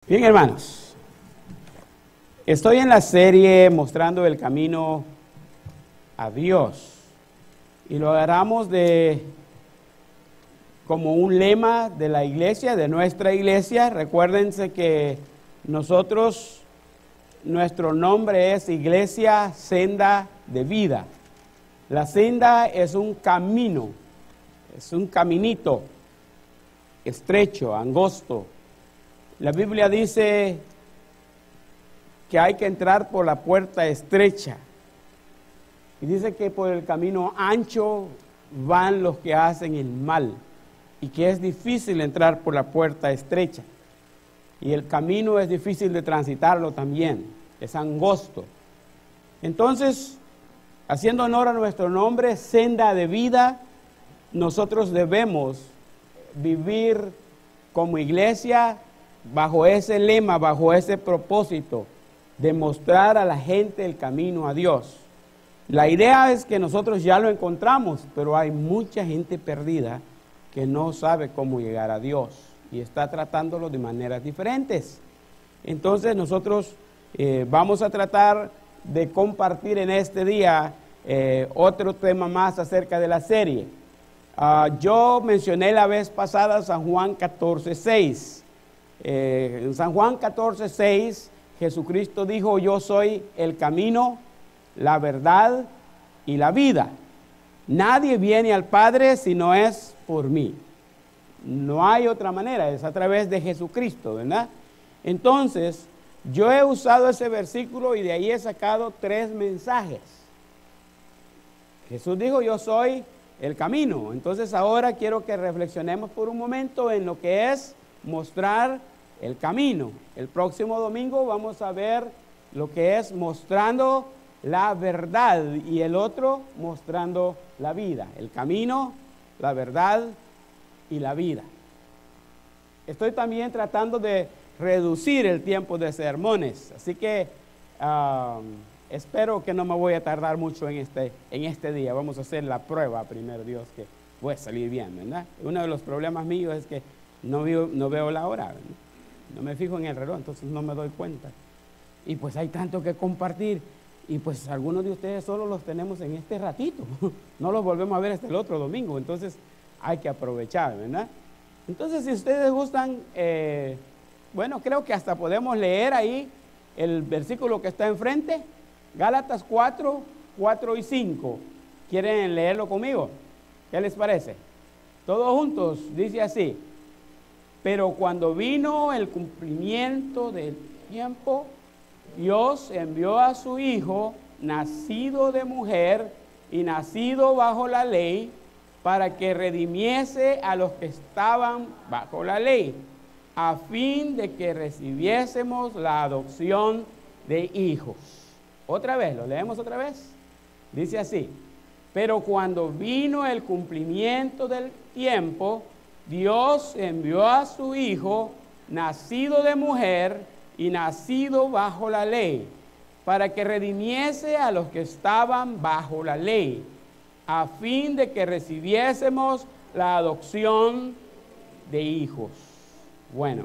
Bien, hermanos, estoy en la serie mostrando el camino a Dios y lo agarramos como un lema de la iglesia, de nuestra iglesia. Recuérdense que nuestro nombre es Iglesia Senda de Vida. La senda es un camino, es un caminito estrecho, angosto. La Biblia dice que hay que entrar por la puerta estrecha. Y dice que por el camino ancho van los que hacen el mal. Y que es difícil entrar por la puerta estrecha. Y el camino es difícil de transitarlo también. Es angosto. Entonces, haciendo honor a nuestro nombre, Senda de Vida, nosotros debemos vivir como iglesia bajo ese lema, bajo ese propósito de mostrar a la gente el camino a Dios. La idea es que nosotros ya lo encontramos, pero hay mucha gente perdida que no sabe cómo llegar a Dios y está tratándolo de maneras diferentes. Entonces nosotros vamos a tratar de compartir en este día otro tema más acerca de la serie. Yo mencioné la vez pasada San Juan 14:6. En San Juan 14:6, Jesucristo dijo: yo soy el camino, la verdad y la vida. Nadie viene al Padre si no es por mí. No hay otra manera, es a través de Jesucristo, ¿verdad? Entonces, yo he usado ese versículo y de ahí he sacado 3 mensajes. Jesús dijo: yo soy el camino. Entonces ahora quiero que reflexionemos por un momento en lo que es mostrar el camino. El próximo domingo vamos a ver lo que es mostrando la verdad y el otro mostrando la vida. El camino, la verdad y la vida. Estoy también tratando de reducir el tiempo de sermones, así que espero que no me voy a tardar mucho en este día. Vamos a hacer la prueba, primero Dios, que voy a salir bien, ¿verdad? Uno de los problemas míos es que no veo la hora, ¿verdad? No me fijo en el reloj, entonces no me doy cuenta. Y pues hay tanto que compartir. Y pues algunos de ustedes solo los tenemos en este ratito. No los volvemos a ver hasta el otro domingo. Entonces hay que aprovechar, ¿verdad? Entonces, si ustedes gustan, bueno, creo que hasta podemos leer ahí el versículo que está enfrente. Gálatas 4, 4 y 5. ¿Quieren leerlo conmigo? ¿Qué les parece? Todos juntos, dice así: pero cuando vino el cumplimiento del tiempo, Dios envió a su Hijo, nacido de mujer y nacido bajo la ley, para que redimiese a los que estaban bajo la ley, a fin de que recibiésemos la adopción de hijos. Otra vez, ¿lo leemos otra vez? Dice así: pero cuando vino el cumplimiento del tiempo, Dios envió a su Hijo, nacido de mujer y nacido bajo la ley, para que redimiese a los que estaban bajo la ley, a fin de que recibiésemos la adopción de hijos. Bueno,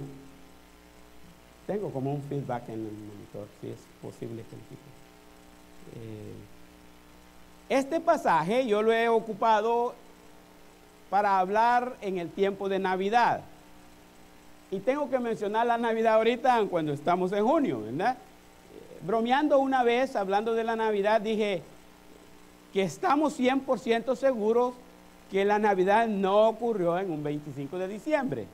tengo como un feedback en el monitor, si es posible que este pasaje yo lo he ocupado para hablar en el tiempo de Navidad. Y tengo que mencionar la Navidad ahorita cuando estamos en junio, ¿verdad? Bromeando una vez, hablando de la Navidad, dije que estamos 100% seguros que la Navidad no ocurrió en un 25 de diciembre.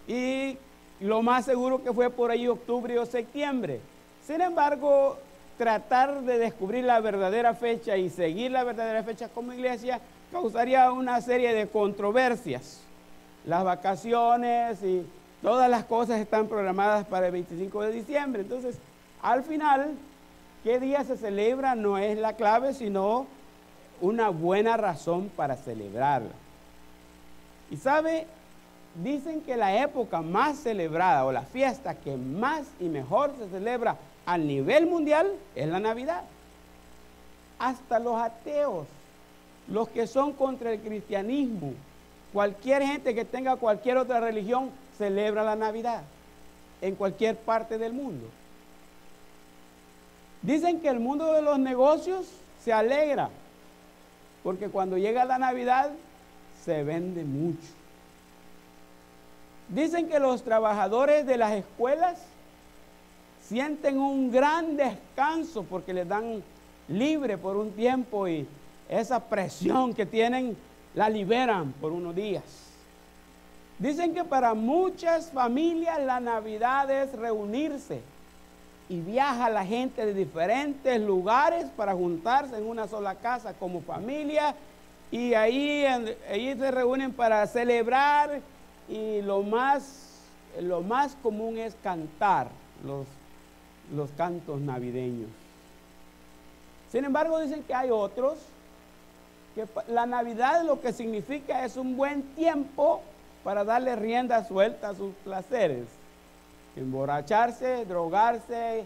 Y lo más seguro que fue por ahí octubre o septiembre. Sin embargo, tratar de descubrir la verdadera fecha y seguir la verdadera fecha como iglesia causaría una serie de controversias. Las vacaciones y todas las cosas están programadas para el 25 de diciembre. Entonces, al final, ¿qué día se celebra? No es la clave, sino una buena razón para celebrarla. Y sabe, dicen que la época más celebrada o la fiesta que más y mejor se celebra a nivel mundial es la Navidad. Hasta los ateos, los que son contra el cristianismo, cualquier gente que tenga cualquier otra religión celebra la Navidad. en cualquier parte del mundo. Dicen que el mundo de los negocios se alegra, porque cuando llega la Navidad se vende mucho. Dicen que los trabajadores de las escuelas sienten un gran descanso porque les dan libre por un tiempo y esa presión que tienen la liberan por unos días. Dicen que para muchas familias la Navidad es reunirse y viaja la gente de diferentes lugares para juntarse en una sola casa como familia y ahí se reúnen para celebrar y lo más común es cantar los cantos navideños. Sin embargo, dicen que hay otros que la Navidad lo que significa es un buen tiempo para darle rienda suelta a sus placeres. Emborracharse, drogarse,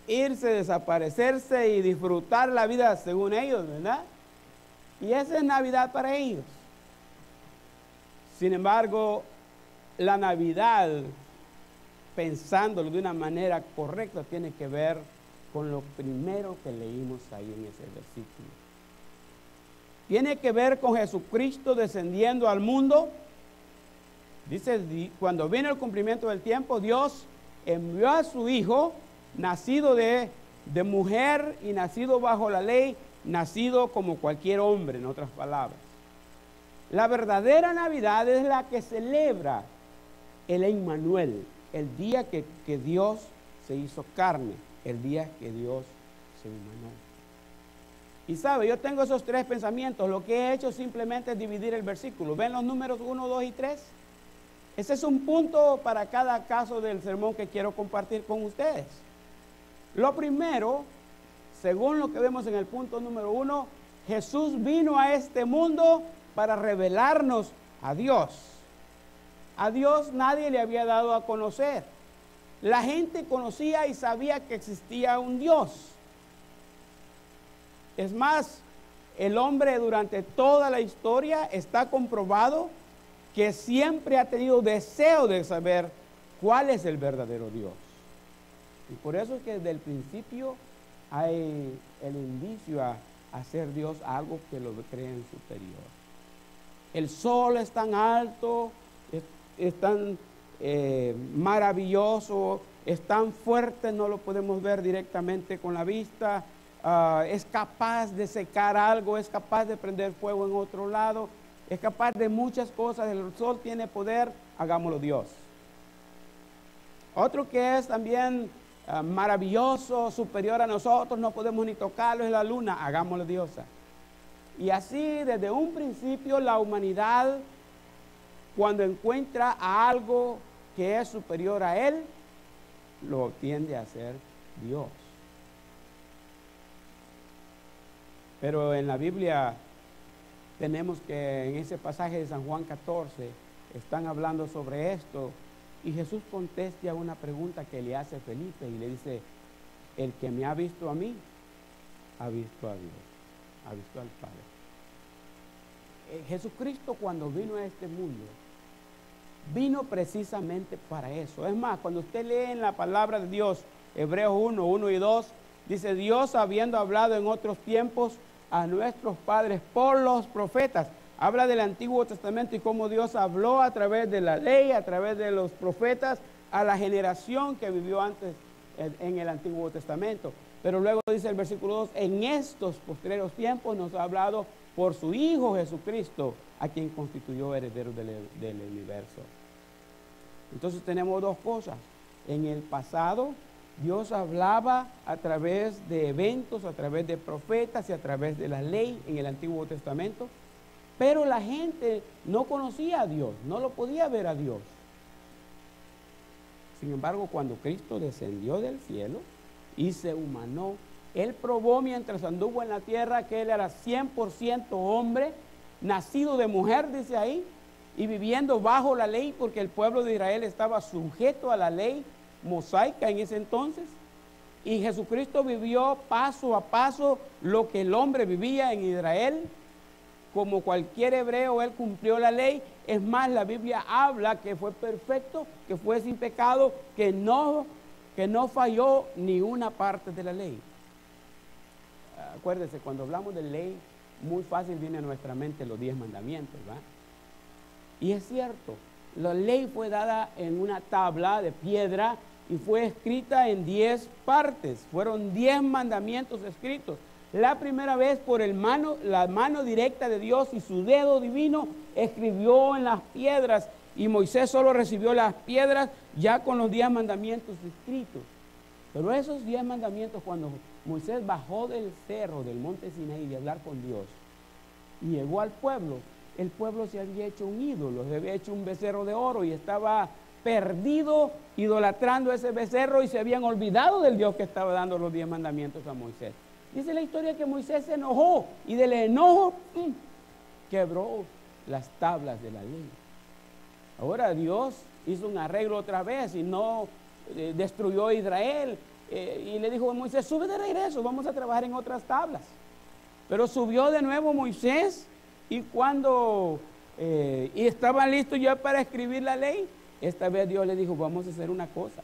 irse, desaparecerse y disfrutar la vida según ellos, ¿verdad? Y esa es Navidad para ellos. Sin embargo, la Navidad, pensándolo de una manera correcta, tiene que ver con lo primero que leímos ahí en ese versículo. Tiene que ver con Jesucristo descendiendo al mundo. Dice, cuando vino el cumplimiento del tiempo, Dios envió a su Hijo, nacido de mujer y nacido bajo la ley, nacido como cualquier hombre, en otras palabras. La verdadera Navidad es la que celebra el Emmanuel, el día que Dios se hizo carne, el día que Dios se humanó. Y sabe, yo tengo esos tres pensamientos. Lo que he hecho simplemente es dividir el versículo. ¿Ven los números 1, 2 y 3? Ese es un punto para cada caso del sermón que quiero compartir con ustedes. Lo primero, según lo que vemos en el punto número 1, Jesús vino a este mundo para revelarnos a Dios. A Dios nadie le había dado a conocer. La gente conocía y sabía que existía un Dios. Es más, el hombre durante toda la historia está comprobado que siempre ha tenido deseo de saber cuál es el verdadero Dios. Y por eso es que desde el principio hay el indicio a hacer Dios algo que lo creen superior. El sol es tan alto, es tan maravilloso, es tan fuerte, no lo podemos ver directamente con la vista. Es capaz de secar algo, es capaz de prender fuego en otro lado, es capaz de muchas cosas. El sol tiene poder, hagámoslo Dios. Otro que es también maravilloso, superior a nosotros, no podemos ni tocarlo, es la luna, hagámoslo diosa. Y así desde un principio la humanidad, cuando encuentra a algo que es superior a él, lo tiende a ser Dios. Pero en la Biblia tenemos que en ese pasaje de San Juan 14 están hablando sobre esto y Jesús contesta a una pregunta que le hace Felipe y le dice, el que me ha visto a mí, ha visto a Dios, ha visto al Padre. Jesucristo cuando vino a este mundo, vino precisamente para eso. Es más, cuando usted lee en la palabra de Dios, Hebreos 1, 1 y 2, dice, Dios habiendo hablado en otros tiempos a nuestros padres por los profetas. Habla del Antiguo Testamento y cómo Dios habló a través de la ley, a través de los profetas, a la generación que vivió antes en el Antiguo Testamento. Pero luego dice el versículo 2, en estos postreros tiempos nos ha hablado por su Hijo Jesucristo, a quien constituyó heredero del universo. Entonces tenemos dos cosas. En el pasado, Dios hablaba a través de eventos, a través de profetas y a través de la ley en el Antiguo Testamento, pero la gente no conocía a Dios, no lo podía ver a Dios. Sin embargo, cuando Cristo descendió del cielo y se humanó, Él probó mientras anduvo en la tierra que Él era 100% hombre, nacido de mujer, dice ahí, y viviendo bajo la ley, porque el pueblo de Israel estaba sujeto a la ley mosaica en ese entonces. Y Jesucristo vivió paso a paso lo que el hombre vivía en Israel. como cualquier hebreo, él cumplió la ley. Es más, la Biblia habla que fue perfecto, que fue sin pecado, que no falló ni una parte de la ley. Acuérdense, cuando hablamos de ley, muy fácil viene a nuestra mente los 10 mandamientos, ¿verdad? Y es cierto, la ley fue dada en una tabla de piedra y fue escrita en 10 partes. Fueron 10 mandamientos escritos. La primera vez por la mano directa de Dios y su dedo divino escribió en las piedras, y Moisés solo recibió las piedras ya con los 10 mandamientos escritos. Pero esos 10 mandamientos, cuando Moisés bajó del cerro del monte Sinaí de hablar con Dios y llegó al pueblo, el pueblo se había hecho un ídolo, se había hecho un becerro de oro y estaba perdido idolatrando ese becerro, y se habían olvidado del Dios que estaba dando los 10 mandamientos a Moisés. Dice la historia que Moisés se enojó, y del enojo quebró las tablas de la ley. Ahora Dios hizo un arreglo otra vez y no destruyó a Israel, y le dijo a Moisés: sube de regreso, vamos a trabajar en otras tablas. Pero subió de nuevo Moisés, y cuando y estaban listos ya para escribir la ley, esta vez Dios le dijo: vamos a hacer una cosa,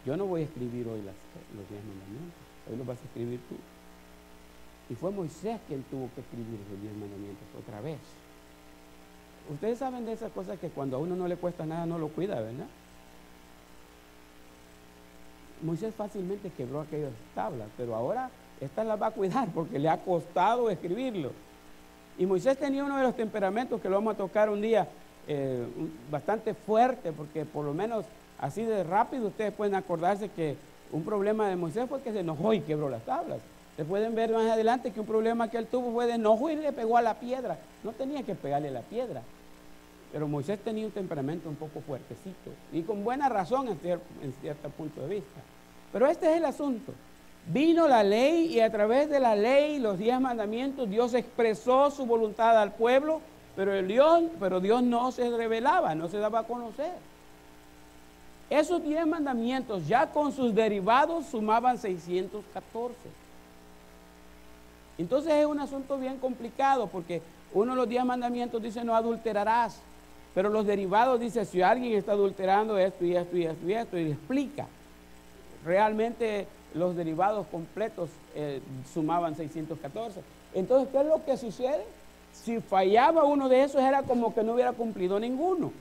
yo no voy a escribir hoy los 10 mandamientos, hoy los vas a escribir tú. Y fue Moisés quien tuvo que escribir los 10 mandamientos otra vez. Ustedes saben de esas cosas que cuando a uno no le cuesta nada no lo cuida, ¿verdad? Moisés fácilmente quebró aquellas tablas, pero ahora estas las va a cuidar porque le ha costado escribirlo. Y Moisés tenía uno de los temperamentos que lo vamos a tocar un día, bastante fuerte, porque por lo menos así de rápido ustedes pueden acordarse que un problema de Moisés fue que se enojó y quebró las tablas. Ustedes pueden ver más adelante que un problema que él tuvo fue de enojo y le pegó a la piedra. No tenía que pegarle a la piedra, pero Moisés tenía un temperamento un poco fuertecito, y con buena razón en cierto punto de vista. Pero este es el asunto. Vino la ley, y a través de la ley, los 10 mandamientos, Dios expresó su voluntad al pueblo, pero Dios no se revelaba, no se daba a conocer. Esos 10 mandamientos, ya con sus derivados, sumaban 614. Entonces es un asunto bien complicado, porque uno de los 10 mandamientos dice: no adulterarás, pero los derivados dice: si alguien está adulterando esto y esto y esto y esto, y explica. Realmente los derivados completos sumaban 614. Entonces, ¿qué es lo que sucede? Si fallaba uno de esos, era como que no hubiera cumplido ninguno.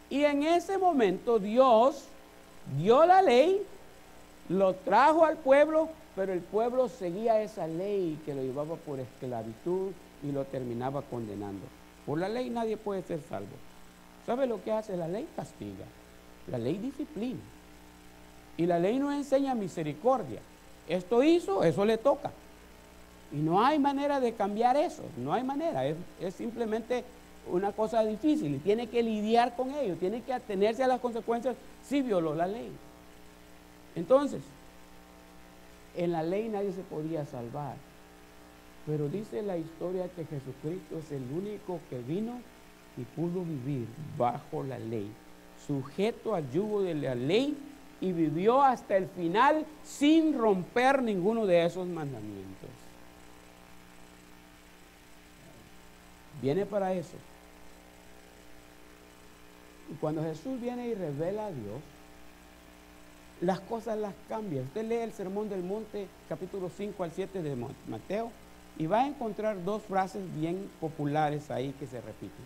Y en ese momento Dios dio la ley, lo trajo al pueblo, pero el pueblo seguía esa ley que lo llevaba por esclavitud y lo terminaba condenando. Por la ley nadie puede ser salvo. ¿Sabe lo que hace la ley? Castiga. La ley disciplina. Y la ley no enseña misericordia. Esto hizo, eso le toca. Y no hay manera de cambiar eso, no hay manera. Es simplemente una cosa difícil y tiene que lidiar con ello, tiene que atenerse a las consecuencias si violó la ley. Entonces, en la ley nadie se podía salvar, pero dice la historia que Jesucristo es el único que vino y pudo vivir bajo la ley, sujeto al yugo de la ley, y vivió hasta el final sin romper ninguno de esos mandamientos. Viene para eso. Y cuando Jesús viene y revela a Dios, las cosas las cambia. Usted lee el Sermón del Monte, capítulo 5 al 7 de Mateo, y va a encontrar 2 frases bien populares ahí que se repiten.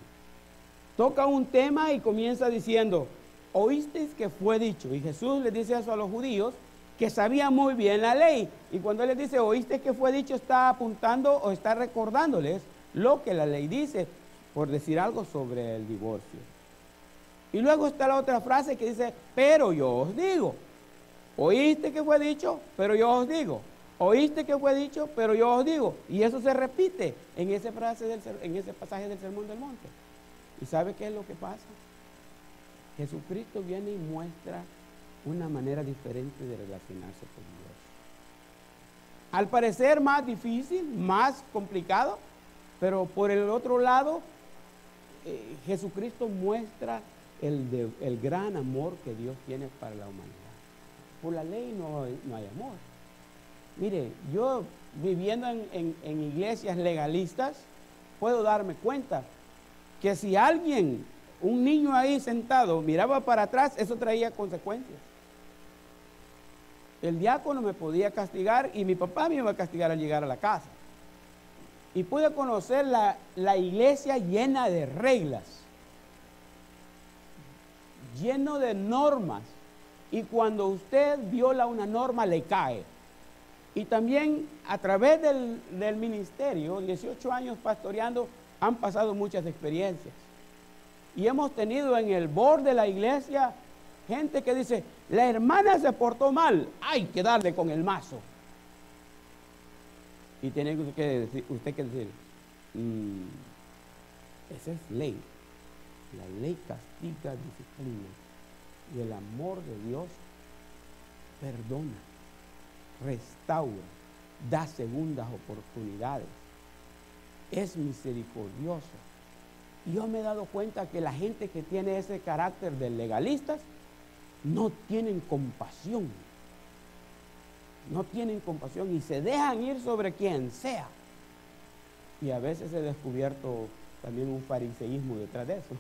Toca un tema y comienza diciendo: oísteis que fue dicho. Y Jesús les dice eso a los judíos que sabían muy bien la ley. Y cuando Él les dice: oísteis que fue dicho, está apuntando o está recordándoles lo que la ley dice, por decir algo sobre el divorcio. Y luego está la otra frase que dice: pero yo os digo. Oíste que fue dicho, pero yo os digo. Oíste que fue dicho, pero yo os digo. Y eso se repite en ese pasaje del Sermón del Monte. ¿Y sabe qué es lo que pasa? Jesucristo viene y muestra una manera diferente de relacionarse con Dios. Al parecer más difícil, más complicado, pero por el otro lado, Jesucristo muestra el gran amor que Dios tiene para la humanidad. Por la ley no hay amor. Mire, yo viviendo en iglesias legalistas, puedo darme cuenta que si alguien, un niño ahí sentado, miraba para atrás, eso traía consecuencias. El diácono me podía castigar y mi papá me iba a castigar al llegar a la casa. Y pude conocer la iglesia llena de reglas, lleno de normas. Y cuando usted viola una norma, le cae. Y también a través del ministerio, 18 años pastoreando, han pasado muchas experiencias. Y hemos tenido en el board de la iglesia gente que dice, la hermana se portó mal, hay que darle con el mazo. Y tiene usted que decir, esa es ley. La ley castiga, disciplina. Y el amor de Dios perdona, restaura, da segundas oportunidades. Es misericordioso. Y yo me he dado cuenta que la gente que tiene ese carácter de legalistas no tienen compasión. No tienen compasión y se dejan ir sobre quien sea. Y a veces he descubierto también un fariseísmo detrás de eso.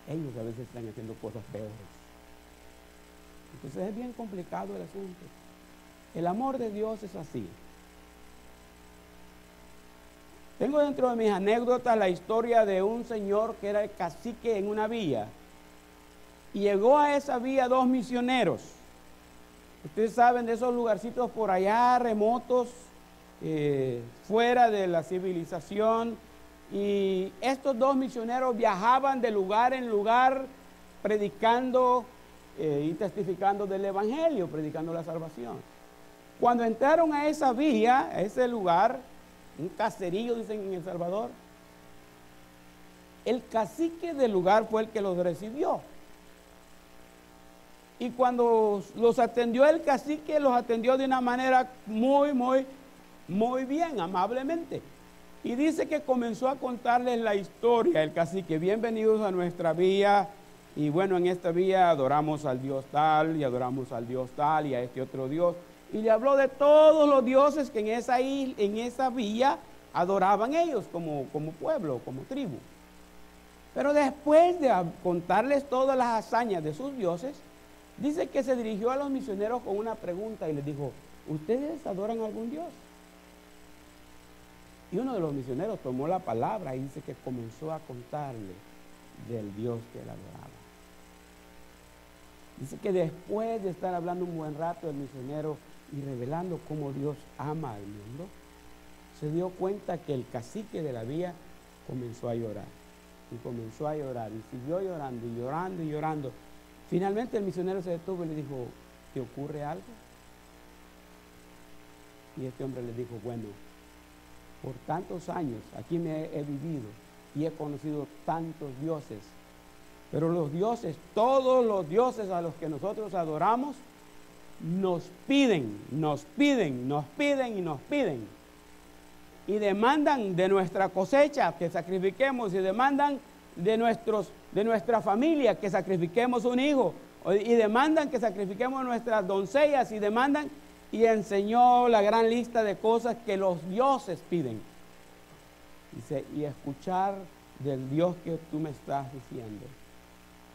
Ellos a veces están haciendo cosas peores. Entonces es bien complicado el asunto. El amor de Dios es así. Tengo dentro de mis anécdotas la historia de un señor que era el cacique en una villa. Y llegó a esa villa 2 misioneros. Ustedes saben de esos lugarcitos por allá remotos, fuera de la civilización. Y estos 2 misioneros viajaban de lugar en lugar predicando y testificando del evangelio, predicando la salvación. Cuando entraron a esa villa, a ese lugar, un caserío dicen en El Salvador, el cacique del lugar fue el que los recibió. Y cuando los atendió el cacique, los atendió de una manera muy bien, amablemente. Y dice que comenzó a contarles la historia, el cacique, bienvenidos a nuestra villa, y bueno, en esta villa adoramos al Dios tal, y adoramos al Dios tal, y a este otro Dios. Y le habló de todos los dioses que en esa villa adoraban ellos como pueblo, como tribu. Pero después de contarles todas las hazañas de sus dioses, dice que se dirigió a los misioneros con una pregunta y les dijo, ¿ustedes adoran a algún Dios? Y uno de los misioneros tomó la palabra y dice que comenzó a contarle del Dios que él adoraba. Dice que después de estar hablando un buen rato el misionero y revelando cómo Dios ama al mundo, se dio cuenta que el cacique de la villa comenzó a llorar. Y comenzó a llorar y siguió llorando y llorando y llorando. Finalmente el misionero se detuvo y le dijo, ¿te ocurre algo? Y este hombre le dijo, bueno, por tantos años aquí me he vivido y he conocido tantos dioses, pero los dioses, todos los dioses a los que nosotros adoramos, nos piden y demandan de nuestra cosecha que sacrifiquemos y demandan de nuestra familia que sacrifiquemos un hijo y demandan que sacrifiquemos nuestras doncellas y enseñó la gran lista de cosas que los dioses piden. Dice, y escuchar del Dios que tú me estás diciendo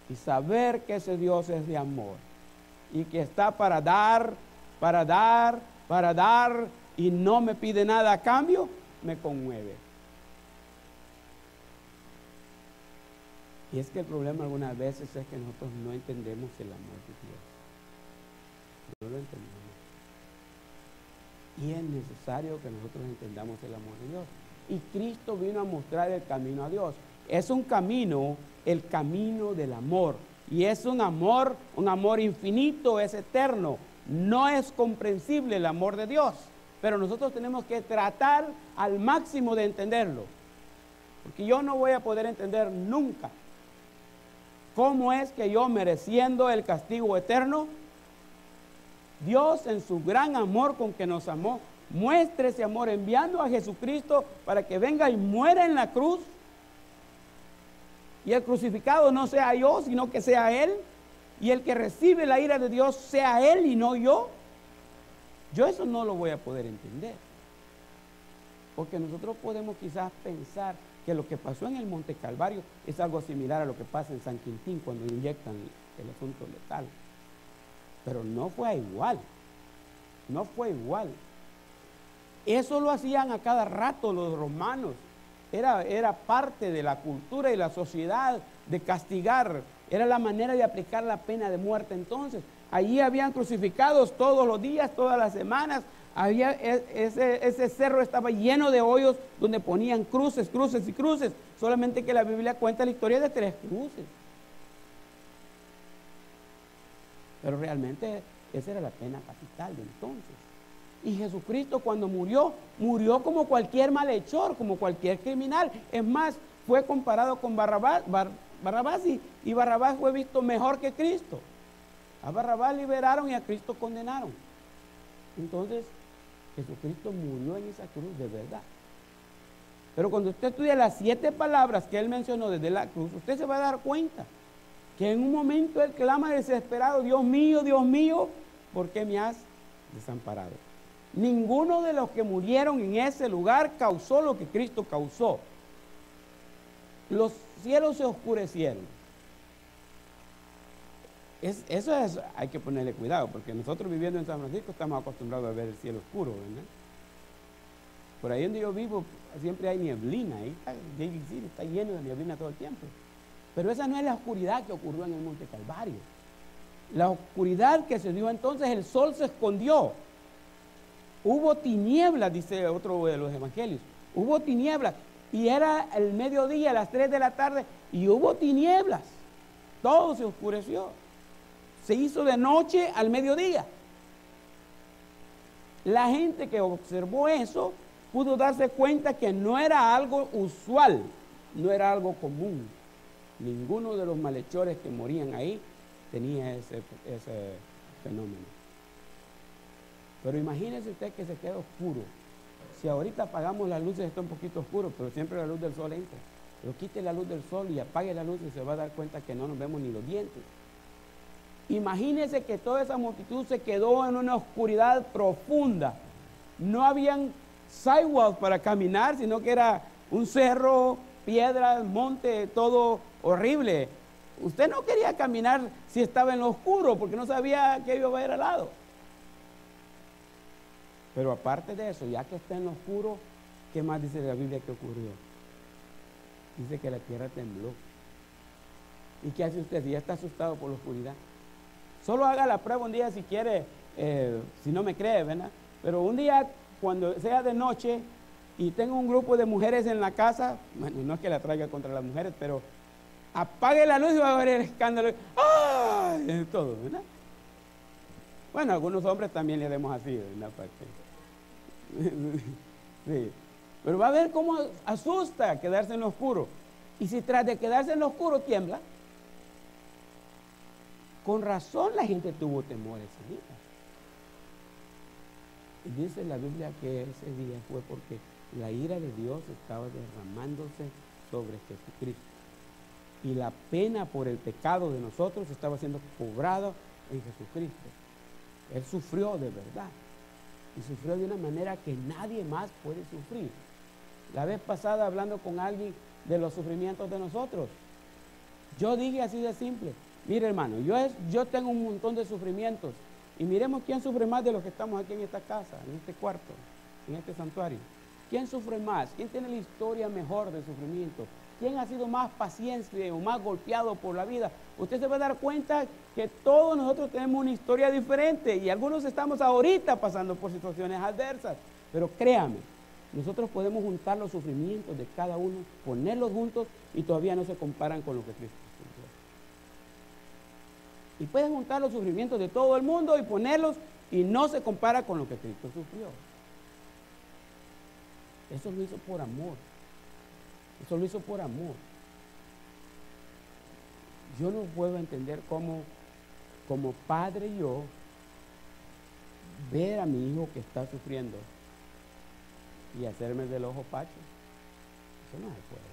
y saber que ese Dios es de amor y que está para dar y no me pide nada a cambio, me conmueve. Y es que el problema algunas veces es que nosotros no entendemos el amor de Dios. No lo entendemos. Y es necesario que nosotros entendamos el amor de Dios. Y Cristo vino a mostrar el camino a Dios. Es un camino, el camino del amor. Y es un amor infinito, es eterno. No es comprensible el amor de Dios. Pero nosotros tenemos que tratar al máximo de entenderlo. Porque yo no voy a poder entender nunca cómo es que yo, mereciendo el castigo eterno, Dios en su gran amor con que nos amó, muestre ese amor enviando a Jesucristo para que venga y muera en la cruz. Y el crucificado no sea yo, sino que sea Él. Y el que recibe la ira de Dios sea Él y no yo. Yo eso no lo voy a poder entender. Porque nosotros podemos quizás pensar que lo que pasó en el Monte Calvario es algo similar a lo que pasa en San Quintín cuando inyectan el asunto letal. Pero no fue igual. No fue igual. Eso lo hacían a cada rato los romanos. Era parte de la cultura y la sociedad de castigar. Era la manera de aplicar la pena de muerte entonces. Allí habían crucificados todos los días, todas las semanas. Ese cerro estaba lleno de hoyos donde ponían cruces, cruces y cruces. Solamente que la Biblia cuenta la historia de 3 cruces. Pero realmente esa era la pena capital de entonces. Y Jesucristo cuando murió, murió como cualquier malhechor, como cualquier criminal. Es más, fue comparado con Barrabás y Barrabás fue visto mejor que Cristo. A Barrabás liberaron y a Cristo condenaron. Entonces, Jesucristo murió en esa cruz de verdad. Pero cuando usted estudia las 7 palabras que él mencionó desde la cruz, usted se va a dar cuenta que en un momento él clama desesperado: Dios mío, ¿por qué me has desamparado? Ninguno de los que murieron en ese lugar causó lo que Cristo causó. Los cielos se oscurecieron. Hay que ponerle cuidado, porque nosotros viviendo en San Francisco estamos acostumbrados a ver el cielo oscuro, ¿verdad? Por ahí donde yo vivo siempre hay nieblina, ahí está lleno de nieblina todo el tiempo. Pero esa no es la oscuridad que ocurrió en el Monte Calvario. La oscuridad que se dio entonces, el sol se escondió. Hubo tinieblas, dice otro de los evangelios. Hubo tinieblas. Y era el mediodía, a las 3 de la tarde, y hubo tinieblas. Todo se oscureció. Se hizo de noche al mediodía. La gente que observó eso pudo darse cuenta que no era algo usual, no era algo común. Ninguno de los malhechores que morían ahí tenía ese fenómeno. Pero imagínese usted que se queda oscuro. Si ahorita apagamos las luces está un poquito oscuro, pero siempre la luz del sol entra. Pero quite la luz del sol y apague la luz y se va a dar cuenta que no nos vemos ni los dientes. Imagínese que toda esa multitud se quedó en una oscuridad profunda. No habían sidewalks para caminar, sino que era un cerro, piedras, monte, todo horrible. Usted no quería caminar si estaba en lo oscuro, porque no sabía qué iba a haber al lado. Pero aparte de eso, ya que está en lo oscuro, ¿qué más dice la Biblia que ocurrió? Dice que la tierra tembló. ¿Y qué hace usted si ya está asustado por la oscuridad? Solo haga la prueba un día si quiere, si no me cree, ¿verdad? Pero un día, cuando sea de noche y tengo un grupo de mujeres en la casa, bueno, no es que la traiga contra las mujeres, pero apague la luz y va a haber el escándalo. ¡Ay! Todo, ¿verdad? Bueno, algunos hombres también le haremos así, ¿verdad? Sí. Pero va a ver cómo asusta quedarse en lo oscuro. Y si tras de quedarse en lo oscuro tiembla, con razón la gente tuvo temor ese día. Y dice la Biblia que ese día fue porque la ira de Dios estaba derramándose sobre Jesucristo. Y la pena por el pecado de nosotros estaba siendo cobrada en Jesucristo. Él sufrió de verdad. Y sufrió de una manera que nadie más puede sufrir. La vez pasada, hablando con alguien de los sufrimientos de nosotros, yo dije así de simple: mire, hermano, yo tengo un montón de sufrimientos, y miremos quién sufre más de los que estamos aquí en esta casa, en este cuarto, en este santuario. ¿Quién sufre más? ¿Quién tiene la historia mejor de sufrimiento? ¿Quién ha sido más paciente o más golpeado por la vida? Usted se va a dar cuenta que todos nosotros tenemos una historia diferente, y algunos estamos ahorita pasando por situaciones adversas. Pero créame, nosotros podemos juntar los sufrimientos de cada uno, ponerlos juntos, y todavía no se comparan con lo que Cristo sufrió. Y pueden juntar los sufrimientos de todo el mundo y ponerlos, y no se compara con lo que Cristo sufrió. Eso lo hizo por amor. Eso lo hizo por amor. Yo no puedo entender cómo, como padre yo, ver a mi hijo que está sufriendo y hacerme del ojo pacho. Eso no se puede.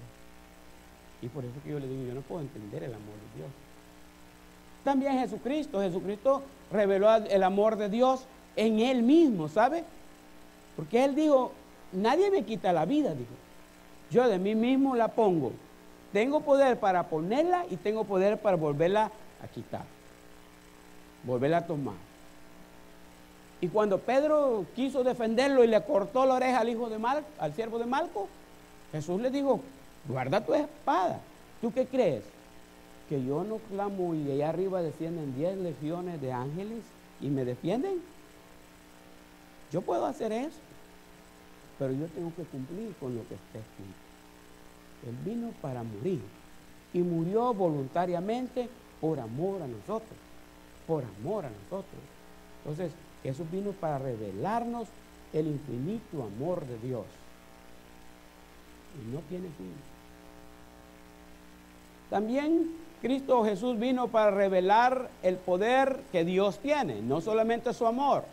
Y por eso que yo le digo, yo no puedo entender el amor de Dios. También Jesucristo reveló el amor de Dios en Él mismo, ¿sabe? Porque Él dijo, nadie me quita la vida, dijo. Yo de mí mismo la pongo. Tengo poder para ponerla y tengo poder para volverla a quitar. Volverla a tomar. Y cuando Pedro quiso defenderlo y le cortó la oreja al hijo de Malco, al siervo de Malco, Jesús le dijo, guarda tu espada. ¿Tú qué crees? ¿Que yo no clamo y de allá arriba descienden 10 legiones de ángeles y me defienden? Yo puedo hacer eso, pero yo tengo que cumplir con lo que está escrito. Él vino para morir y murió voluntariamente por amor a nosotros, por amor a nosotros. Entonces, Jesús vino para revelarnos el infinito amor de Dios y no tiene fin. También Cristo Jesús vino para revelar el poder que Dios tiene, no solamente su amor.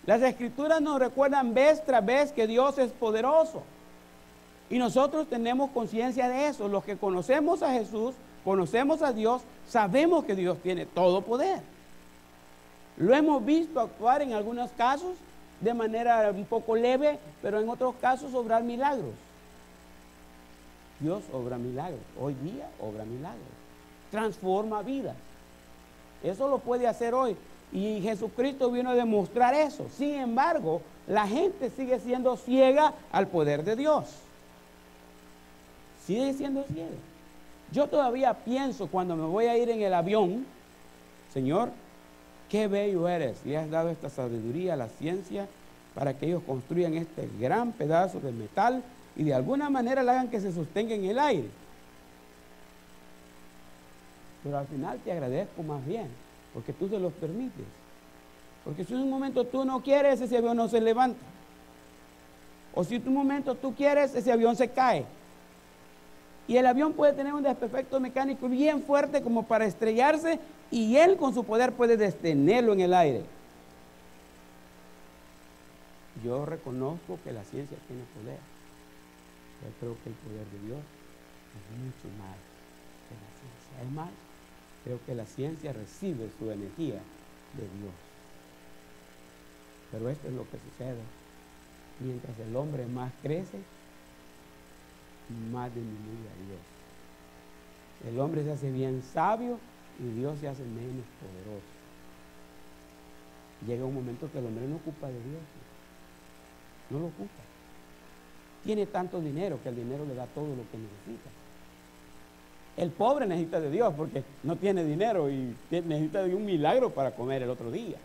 Las Escrituras nos recuerdan vez tras vez que Dios es poderoso. Y nosotros tenemos conciencia de eso. Los que conocemos a Jesús, conocemos a Dios, sabemos que Dios tiene todo poder. Lo hemos visto actuar en algunos casos de manera un poco leve, pero en otros casos obrar milagros. Dios obra milagros. Hoy día obra milagros. Transforma vidas. Eso lo puede hacer hoy. Y Jesucristo vino a demostrar eso. Sin embargo, la gente sigue siendo ciega al poder de Dios. Sigue siendo ciega. Yo todavía pienso cuando me voy a ir en el avión, Señor, qué bello eres. Le has dado esta sabiduría a la ciencia para que ellos construyan este gran pedazo de metal y de alguna manera le hagan que se sostenga en el aire. Pero al final te agradezco más bien, porque tú se los permites. Porque si en un momento tú no quieres, ese avión no se levanta. O si en un momento tú quieres, ese avión se cae. Y el avión puede tener un desperfecto mecánico bien fuerte como para estrellarse y él con su poder puede detenerlo en el aire. Yo reconozco que la ciencia tiene poder. Yo creo que el poder de Dios es mucho más que la ciencia. Es más, creo que la ciencia recibe su energía de Dios. Pero esto es lo que sucede. Mientras el hombre más crece, más disminuye a Dios. El hombre se hace bien sabio y Dios se hace menos poderoso. Llega un momento que el hombre no ocupa de Dios. No lo ocupa. Tiene tanto dinero que el dinero le da todo lo que necesita. El pobre necesita de Dios porque no tiene dinero y necesita de un milagro para comer el otro día.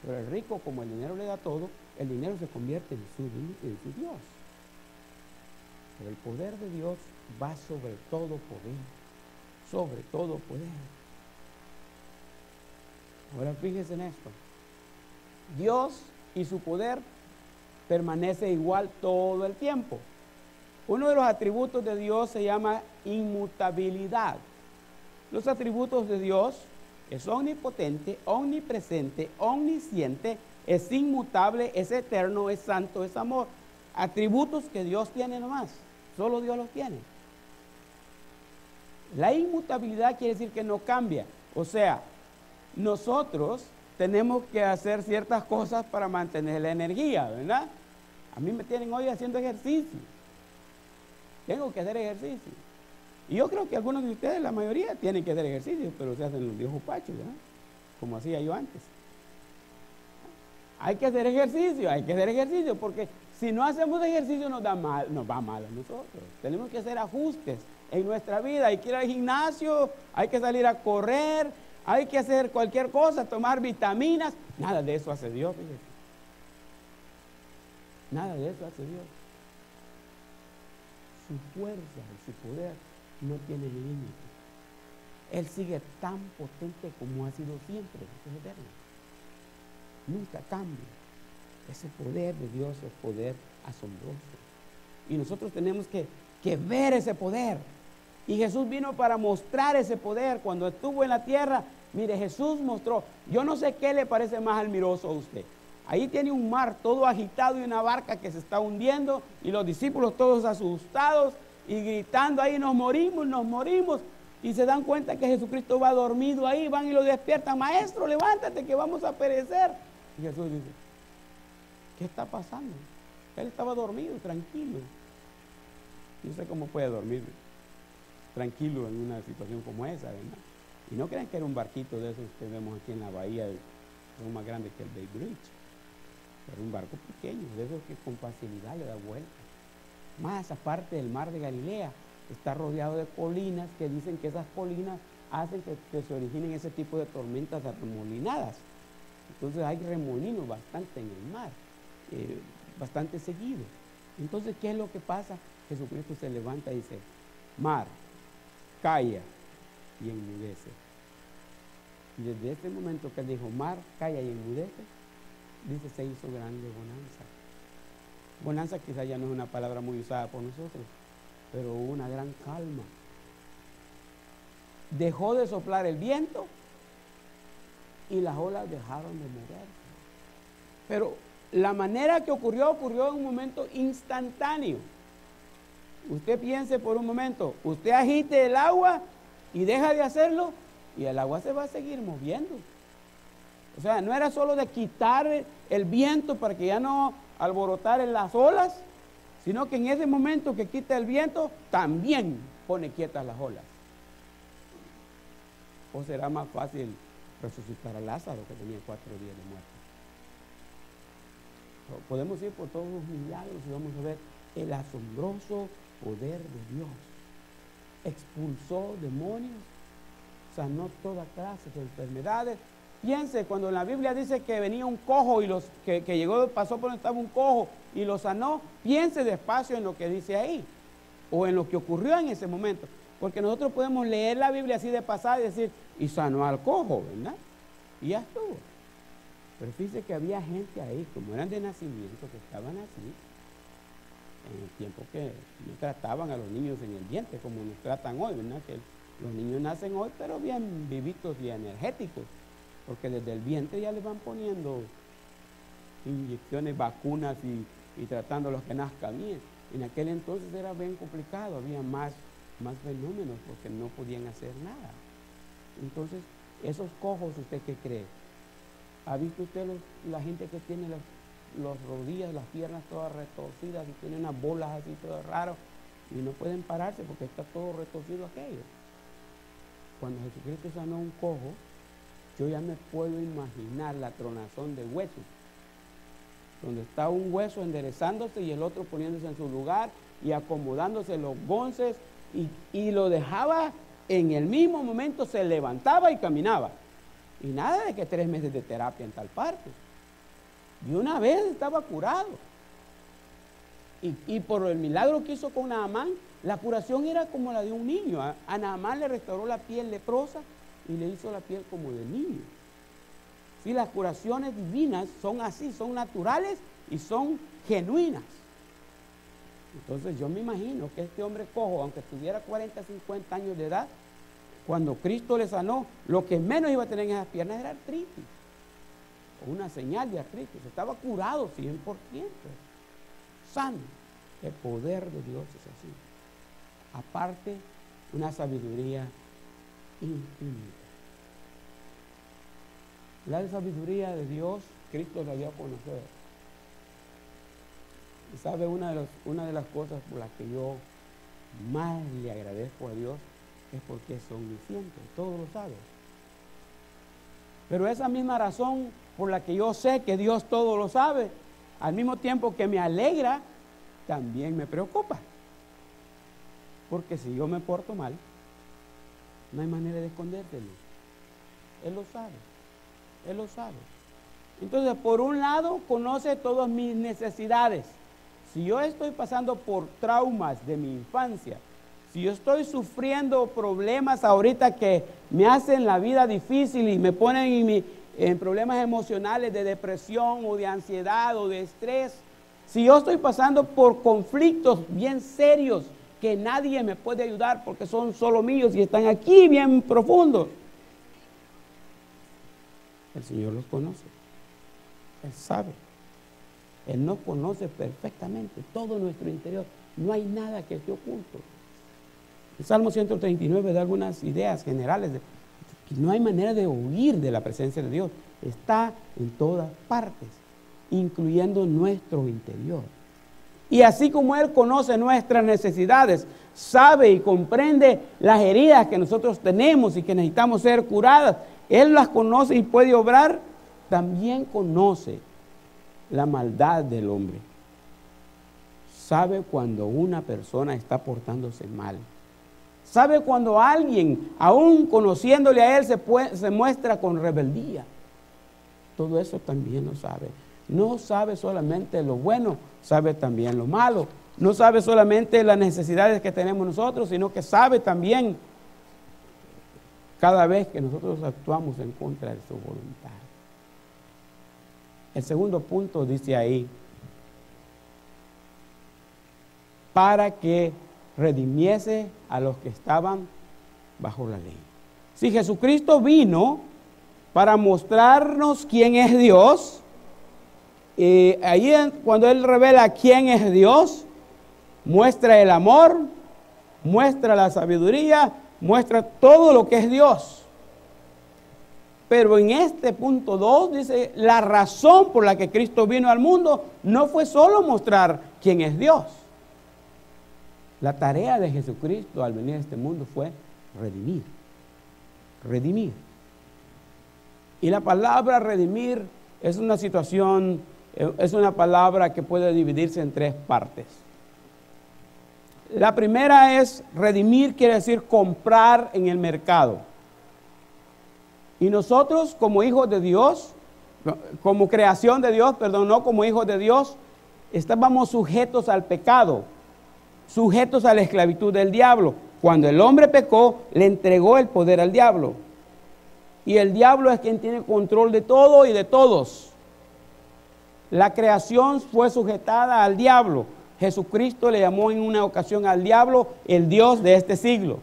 Pero el rico, como el dinero le da todo, el dinero se convierte en su Dios. Pero el poder de Dios va sobre todo poder. Sobre todo poder. Ahora fíjense en esto. Dios y su poder permanece igual todo el tiempo. Uno de los atributos de Dios se llama inmutabilidad. Los atributos de Dios es omnipotente, omnipresente, omnisciente, es inmutable, es eterno, es santo, es amor. Atributos que Dios tiene nomás, solo Dios los tiene. La inmutabilidad quiere decir que no cambia. O sea, nosotros tenemos que hacer ciertas cosas para mantener la energía, ¿verdad? A mí me tienen hoy haciendo ejercicio. Tengo que hacer ejercicio. Y yo creo que algunos de ustedes, la mayoría, tienen que hacer ejercicio, pero se hacen los viejos pachos, ¿verdad? Como hacía yo antes. Hay que hacer ejercicio, porque si no hacemos ejercicio nos va mal a nosotros. Tenemos que hacer ajustes en nuestra vida. Hay que ir al gimnasio, hay que salir a correr, hay que hacer cualquier cosa, tomar vitaminas. Nada de eso hace Dios, fíjate. Nada de eso hace Dios. Su fuerza y su poder no tiene límite. Él sigue tan potente como ha sido siempre, es eterno. Nunca cambia. Ese poder de Dios es poder asombroso. Y nosotros tenemos que ver ese poder. Y Jesús vino para mostrar ese poder. Cuando estuvo en la tierra, mire, Jesús mostró. Yo no sé qué le parece más admiroso a usted. Ahí tiene un mar todo agitado y una barca que se está hundiendo y los discípulos todos asustados y gritando ahí, nos morimos. Y se dan cuenta que Jesucristo va dormido ahí, van y lo despiertan. Maestro, levántate que vamos a perecer. Y Jesús dice, ¿qué está pasando? Él estaba dormido, tranquilo. No sé cómo puede dormir tranquilo en una situación como esa, ¿verdad? Y no crean que era un barquito de esos que vemos aquí en la bahía, son más grandes que el Bay Bridge. Era un barco pequeño, de esos que con facilidad le da vuelta. Más aparte del mar de Galilea, está rodeado de colinas que dicen que esas colinas hacen que se originen ese tipo de tormentas arremolinadas. Entonces hay remolinos bastante en el mar, bastante seguido. Entonces, ¿qué es lo que pasa? Jesucristo se levanta y dice, mar, calla y enmudece. Y desde ese momento que él dijo, mar, calla y enmudece, dice, se hizo grande bonanza. Bonanza quizás ya no es una palabra muy usada por nosotros, pero hubo una gran calma. Dejó de soplar el viento y las olas dejaron de moverse. Pero la manera que ocurrió en un momento instantáneo. Usted piense por un momento, usted agite el agua y deja de hacerlo y el agua se va a seguir moviendo. O sea, no era solo de quitar el viento para que ya no alborotara las olas, sino que en ese momento que quita el viento, también pone quietas las olas. ¿O será más fácil resucitar a Lázaro, que tenía 4 días de muerte? Podemos ir por todos los milagros y vamos a ver el asombroso poder de Dios. Expulsó demonios, sanó toda clase de enfermedades. Piense, cuando en la Biblia dice que venía un cojo y que llegó, pasó por donde estaba un cojo y lo sanó, piense despacio en lo que dice ahí, o en lo que ocurrió en ese momento. Porque nosotros podemos leer la Biblia así de pasada y decir, y sanó al cojo, ¿verdad? Y ya estuvo. Pero fíjese que había gente ahí, como eran de nacimiento, que estaban así, en el tiempo que no trataban a los niños en el vientre, como nos tratan hoy, ¿verdad? Que los niños nacen hoy, pero bien vivitos y energéticos, porque desde el vientre ya les van poniendo inyecciones, vacunas y tratándolos que nazcan bien. En aquel entonces era bien complicado, había más fenómenos porque no podían hacer nada. Entonces, esos cojos, ¿usted qué cree? ¿Ha visto usted la gente que tiene las rodillas, las piernas todas retorcidas y tiene unas bolas así todas raras y no pueden pararse porque está todo retorcido aquello? Cuando Jesucristo sanó un cojo, yo ya me puedo imaginar la tronazón de huesos, donde está un hueso enderezándose y el otro poniéndose en su lugar y acomodándose los gonces y lo dejaba en el mismo momento, se levantaba y caminaba. Y nada de que 3 meses de terapia en tal parte. Y una vez estaba curado. Y por el milagro que hizo con Naamán, la curación era como la de un niño. A Naamán le restauró la piel leprosa y le hizo la piel como de niño. Sí, las curaciones divinas son así, son naturales y son genuinas. Entonces yo me imagino que este hombre cojo, aunque tuviera 40, 50 años de edad, cuando Cristo le sanó, lo que menos iba a tener en esas piernas era artritis, o una señal de artritis. Estaba curado 100%, sano. El poder de Dios es así. Aparte, una sabiduría infinita. La sabiduría de Dios, Cristo la dio a conocer. Y sabe, una de las cosas por las que yo más le agradezco a Dios es porque es omnisciente, todo lo sabe. Pero esa misma razón por la que yo sé que Dios todo lo sabe, al mismo tiempo que me alegra, también me preocupa. Porque si yo me porto mal, no hay manera de escondértelo. Él lo sabe, Él lo sabe. Entonces, por un lado, conoce todas mis necesidades. Si yo estoy pasando por traumas de mi infancia, si yo estoy sufriendo problemas ahorita que me hacen la vida difícil y me ponen en problemas emocionales de depresión o de ansiedad o de estrés, si yo estoy pasando por conflictos bien serios que nadie me puede ayudar porque son solo míos y están aquí bien profundos, el Señor los conoce. Él sabe. Él nos conoce perfectamente todo nuestro interior. No hay nada que esté oculto. El Salmo 139 da algunas ideas generales de Y no hay manera de huir de la presencia de Dios. Está en todas partes, incluyendo nuestro interior. Y así como Él conoce nuestras necesidades, sabe y comprende las heridas que nosotros tenemos y que necesitamos ser curadas, Él las conoce y puede obrar, también conoce la maldad del hombre. Sabe cuando una persona está portándose mal. Sabe cuando alguien, aún conociéndole a Él, se muestra con rebeldía. Todo eso también lo sabe. No sabe solamente lo bueno, sabe también lo malo. No sabe solamente las necesidades que tenemos nosotros, sino que sabe también cada vez que nosotros actuamos en contra de su voluntad. El segundo punto dice ahí, para que redimiese a los que estaban bajo la ley. Si Jesucristo vino para mostrarnos quién es Dios, ahí cuando Él revela quién es Dios, muestra el amor, muestra la sabiduría, muestra todo lo que es Dios. Pero en este punto 2 dice, la razón por la que Cristo vino al mundo no fue solo mostrar quién es Dios. La tarea de Jesucristo al venir a este mundo fue redimir. Redimir. Y la palabra redimir es una situación, es una palabra que puede dividirse en tres partes. La primera es redimir, quiere decir comprar en el mercado. Y nosotros como hijos de Dios, como creación de Dios, perdón, no como hijos de Dios, estábamos sujetos al pecado, sujetos a la esclavitud del diablo. Cuando el hombre pecó, le entregó el poder al diablo. Y el diablo es quien tiene control de todo y de todos. La creación fue sujetada al diablo. Jesucristo le llamó en una ocasión al diablo el Dios de este siglo,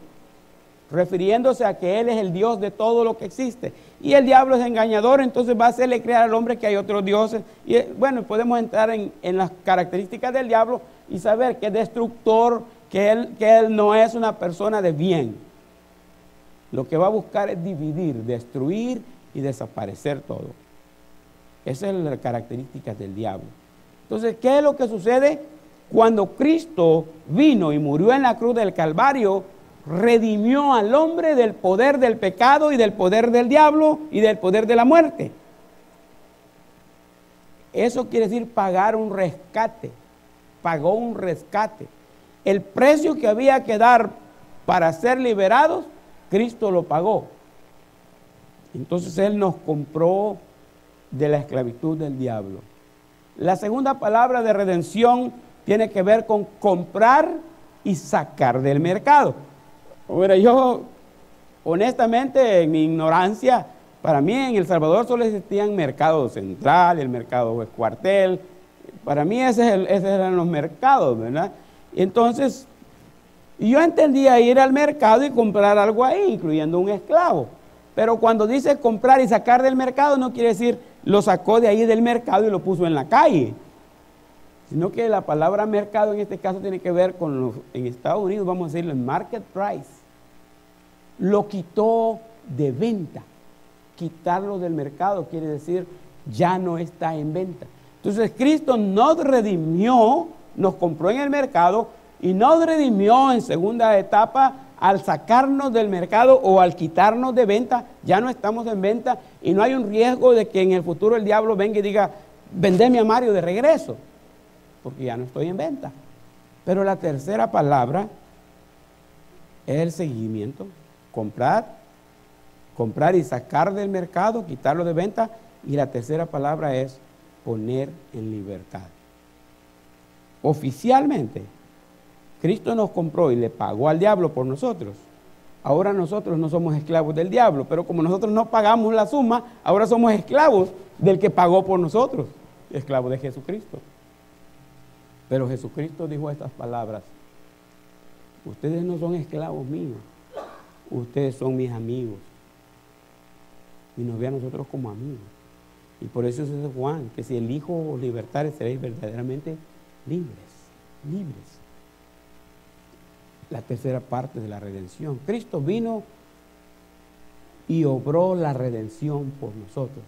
refiriéndose a que Él es el Dios de todo lo que existe. Y el diablo es engañador, entonces va a hacerle creer al hombre que hay otros dioses. Y bueno, podemos entrar en las características del diablo y saber que es destructor, que él no es una persona de bien. Lo que va a buscar es dividir, destruir y desaparecer todo. Esa es la característica del diablo. Entonces, ¿qué es lo que sucede? Cuando Cristo vino y murió en la cruz del Calvario, redimió al hombre del poder del pecado y del poder del diablo y del poder de la muerte. Eso quiere decir pagar un rescate. Pagó un rescate. El precio que había que dar para ser liberados, Cristo lo pagó. Entonces Él nos compró de la esclavitud del diablo. La segunda palabra de redención tiene que ver con comprar y sacar del mercado. Bueno, yo honestamente en mi ignorancia, para mí en El Salvador solo existían mercado central, el mercado cuartel. Para mí esos eran los mercados, ¿verdad? Entonces, yo entendía ir al mercado y comprar algo ahí, incluyendo un esclavo. Pero cuando dice comprar y sacar del mercado, no quiere decir lo sacó de ahí del mercado y lo puso en la calle. Sino que la palabra mercado en este caso tiene que ver con, en Estados Unidos vamos a decirlo, el market price. Lo quitó de venta. Quitarlo del mercado quiere decir ya no está en venta. Entonces Cristo nos redimió, nos compró en el mercado y nos redimió en segunda etapa al sacarnos del mercado o al quitarnos de venta. Ya no estamos en venta y no hay un riesgo de que en el futuro el diablo venga y diga, vendeme a Mario de regreso, porque ya no estoy en venta. Pero la tercera palabra es el seguimiento, comprar y sacar del mercado, quitarlo de venta, y la tercera palabra es poner en libertad. Oficialmente, Cristo nos compró y le pagó al diablo por nosotros. Ahora nosotros no somos esclavos del diablo, pero como nosotros no pagamos la suma, ahora somos esclavos del que pagó por nosotros, esclavos de Jesucristo. Pero Jesucristo dijo estas palabras: ustedes no son esclavos míos, ustedes son mis amigos. Y nos ve a nosotros como amigos. Y por eso dice Juan, que si el Hijo os libertare, seréis verdaderamente libres, libres. La tercera parte de la redención. Cristo vino y obró la redención por nosotros.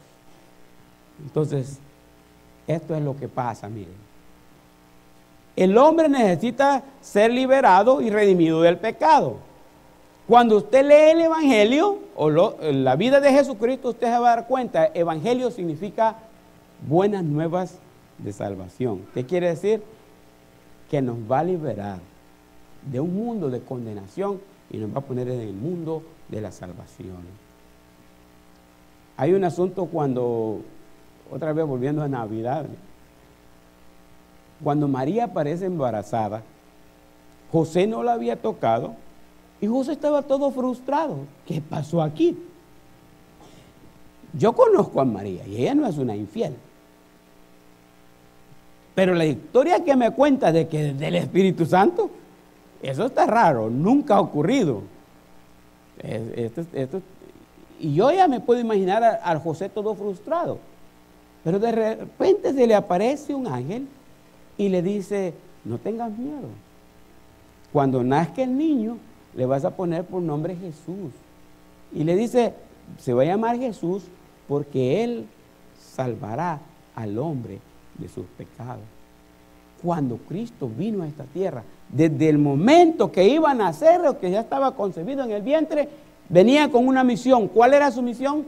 Entonces, esto es lo que pasa, miren. El hombre necesita ser liberado y redimido del pecado. Cuando usted lee el Evangelio o la vida de Jesucristo, usted se va a dar cuenta, Evangelio significa buenas nuevas de salvación. ¿Qué quiere decir? Que nos va a liberar de un mundo de condenación y nos va a poner en el mundo de la salvación. Hay un asunto cuando, otra vez volviendo a Navidad, cuando María aparece embarazada, José no la había tocado y José estaba todo frustrado. ¿Qué pasó aquí? Yo conozco a María y ella no es una infiel. Pero la historia que me cuenta de que del Espíritu Santo, eso está raro, nunca ha ocurrido. Y yo ya me puedo imaginar al José todo frustrado. Pero de repente se le aparece un ángel y le dice, no tengas miedo. Cuando nazca el niño, le vas a poner por nombre Jesús. Y le dice, se va a llamar Jesús porque Él salvará al hombre de sus pecados. Cuando Cristo vino a esta tierra, desde el momento que iba a nacer o que ya estaba concebido en el vientre, venía con una misión. ¿Cuál era su misión?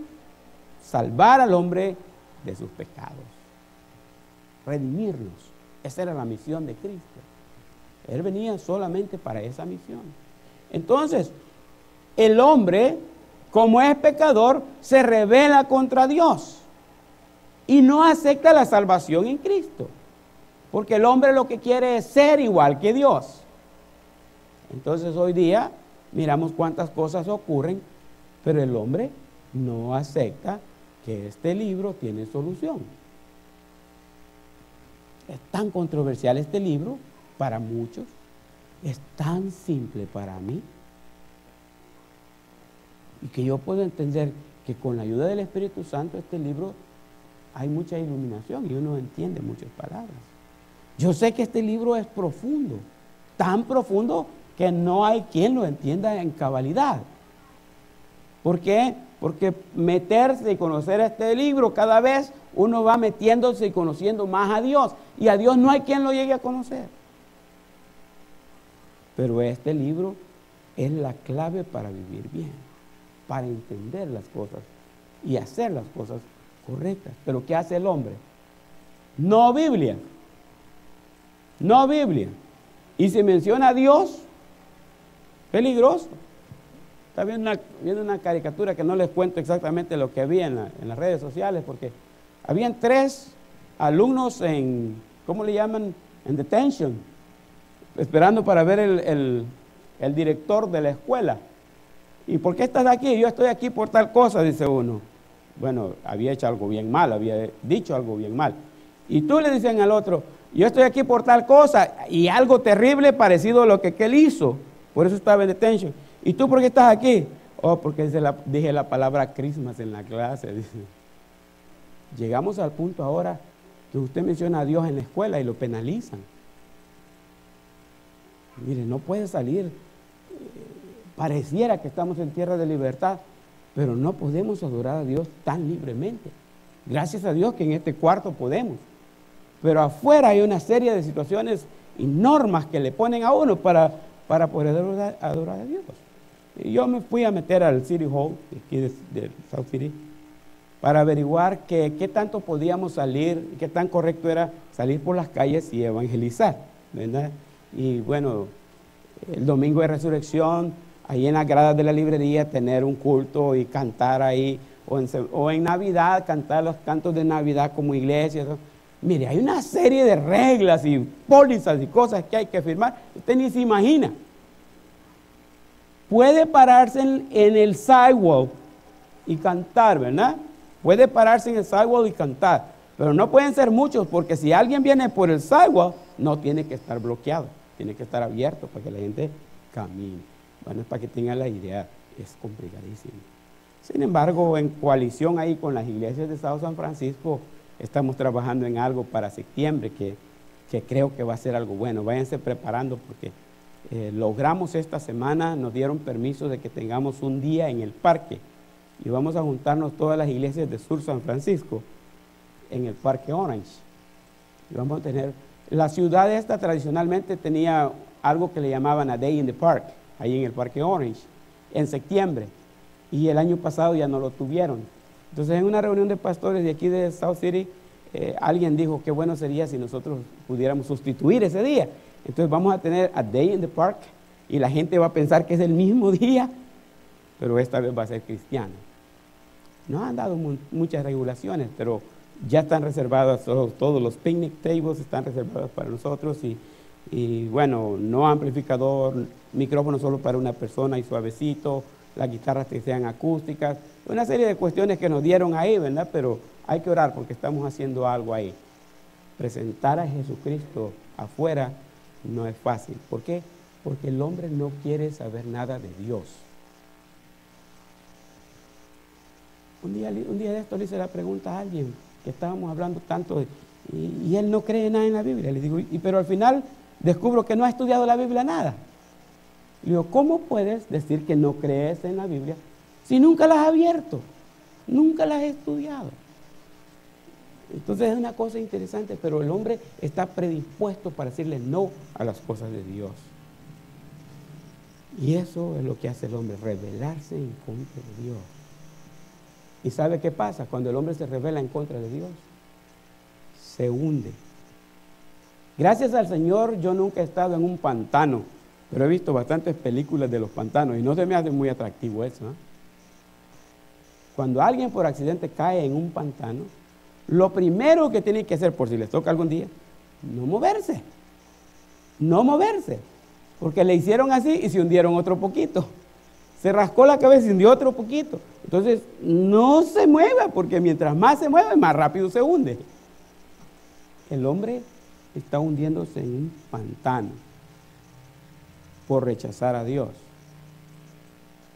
Salvar al hombre de sus pecados, redimirnos. Esa era la misión de Cristo. Él venía solamente para esa misión. Entonces, el hombre, como es pecador, se rebela contra Dios y no acepta la salvación en Cristo, porque el hombre lo que quiere es ser igual que Dios. Entonces hoy día miramos cuántas cosas ocurren, pero el hombre no acepta que este libro tiene solución. Es tan controversial este libro para muchos, es tan simple para mí, y que yo puedo entender que con la ayuda del Espíritu Santo este libro hay mucha iluminación y uno entiende muchas palabras. Yo sé que este libro es profundo, tan profundo que no hay quien lo entienda en cabalidad. ¿Por qué? Porque meterse y conocer este libro, cada vez uno va metiéndose y conociendo más a Dios, y a Dios no hay quien lo llegue a conocer. Pero este libro es la clave para vivir bien, para entender las cosas y hacer las cosas correctas. Pero ¿qué hace el hombre? No Biblia. No Biblia. Y si menciona a Dios, peligroso. Está viendo una caricatura que no les cuento exactamente lo que había en las redes sociales, porque habían 3 alumnos en, ¿cómo le llaman? En detention, esperando para ver el director de la escuela. ¿Y por qué estás aquí? Yo estoy aquí por tal cosa, dice uno. Bueno, había hecho algo bien mal, había dicho algo bien mal. Y tú le dicen al otro, yo estoy aquí por tal cosa, y algo terrible parecido a lo que él hizo. Por eso estaba en detention. ¿Y tú por qué estás aquí? Oh, porque dije la palabra Christmas en la clase. Dice. Llegamos al punto ahora que usted menciona a Dios en la escuela y lo penalizan. Mire, no puede salir. Pareciera que estamos en tierra de libertad, pero no podemos adorar a Dios tan libremente. Gracias a Dios que en este cuarto podemos. Pero afuera hay una serie de situaciones y normas que le ponen a uno para poder adorar a Dios. Y yo me fui a meter al City Hall, aquí de South City, para averiguar qué tanto podíamos salir, qué tan correcto era salir por las calles y evangelizar, ¿verdad? Y bueno, el domingo de resurrección, ahí en las gradas de la librería, tener un culto y cantar ahí, o en Navidad, cantar los cantos de Navidad como iglesia. Mire, hay una serie de reglas y pólizas y cosas que hay que firmar, usted ni se imagina. Puede pararse en el sidewalk y cantar, ¿verdad? Puede pararse en el sidewalk y cantar, pero no pueden ser muchos, porque si alguien viene por el sidewalk, no tiene que estar bloqueado, tiene que estar abierto para que la gente camine. Bueno, es para que tengan la idea, es complicadísimo. Sin embargo, en coalición ahí con las iglesias de Estado San Francisco, estamos trabajando en algo para septiembre que creo que va a ser algo bueno. Váyanse preparando porque logramos esta semana, nos dieron permiso de que tengamos un día en el parque y vamos a juntarnos todas las iglesias de Sur San Francisco en el Parque Orange. Y vamos a tener, la ciudad esta tradicionalmente tenía algo que le llamaban a Day in the Park, ahí en el Parque Orange, en septiembre, y el año pasado ya no lo tuvieron. Entonces, en una reunión de pastores de aquí de South City, alguien dijo qué bueno sería si nosotros pudiéramos sustituir ese día. Entonces vamos a tener a Day in the Park y la gente va a pensar que es el mismo día, pero esta vez va a ser cristiano. Nos han dado muchas regulaciones, pero ya están reservadas, todos los picnic tables están reservados para nosotros y bueno, no amplificador, micrófono solo para una persona y suavecito, las guitarras que sean acústicas, una serie de cuestiones que nos dieron ahí, ¿verdad? Pero hay que orar porque estamos haciendo algo ahí. Presentar a Jesucristo afuera no es fácil. ¿Por qué? Porque el hombre no quiere saber nada de Dios. Un día de esto le hice la pregunta a alguien que estábamos hablando tanto y él no cree nada en la Biblia. Le digo, pero al final descubro que no ha estudiado la Biblia nada. Le digo, ¿cómo puedes decir que no crees en la Biblia si nunca la has abierto? Nunca la has estudiado. Entonces es una cosa interesante, pero el hombre está predispuesto para decirle no a las cosas de Dios. Y eso es lo que hace el hombre, rebelarse en contra de Dios. ¿Y sabe qué pasa? Cuando el hombre se rebela en contra de Dios, se hunde. Gracias al Señor yo nunca he estado en un pantano, pero he visto bastantes películas de los pantanos y no se me hace muy atractivo eso, ¿eh? Cuando alguien por accidente cae en un pantano, lo primero que tiene que hacer, por si les toca algún día, no moverse. No moverse. Porque le hicieron así y se hundieron otro poquito. Se rascó la cabeza y se hundió otro poquito. Entonces, no se mueva, porque mientras más se mueve, más rápido se hunde. El hombre está hundiéndose en un pantano por rechazar a Dios.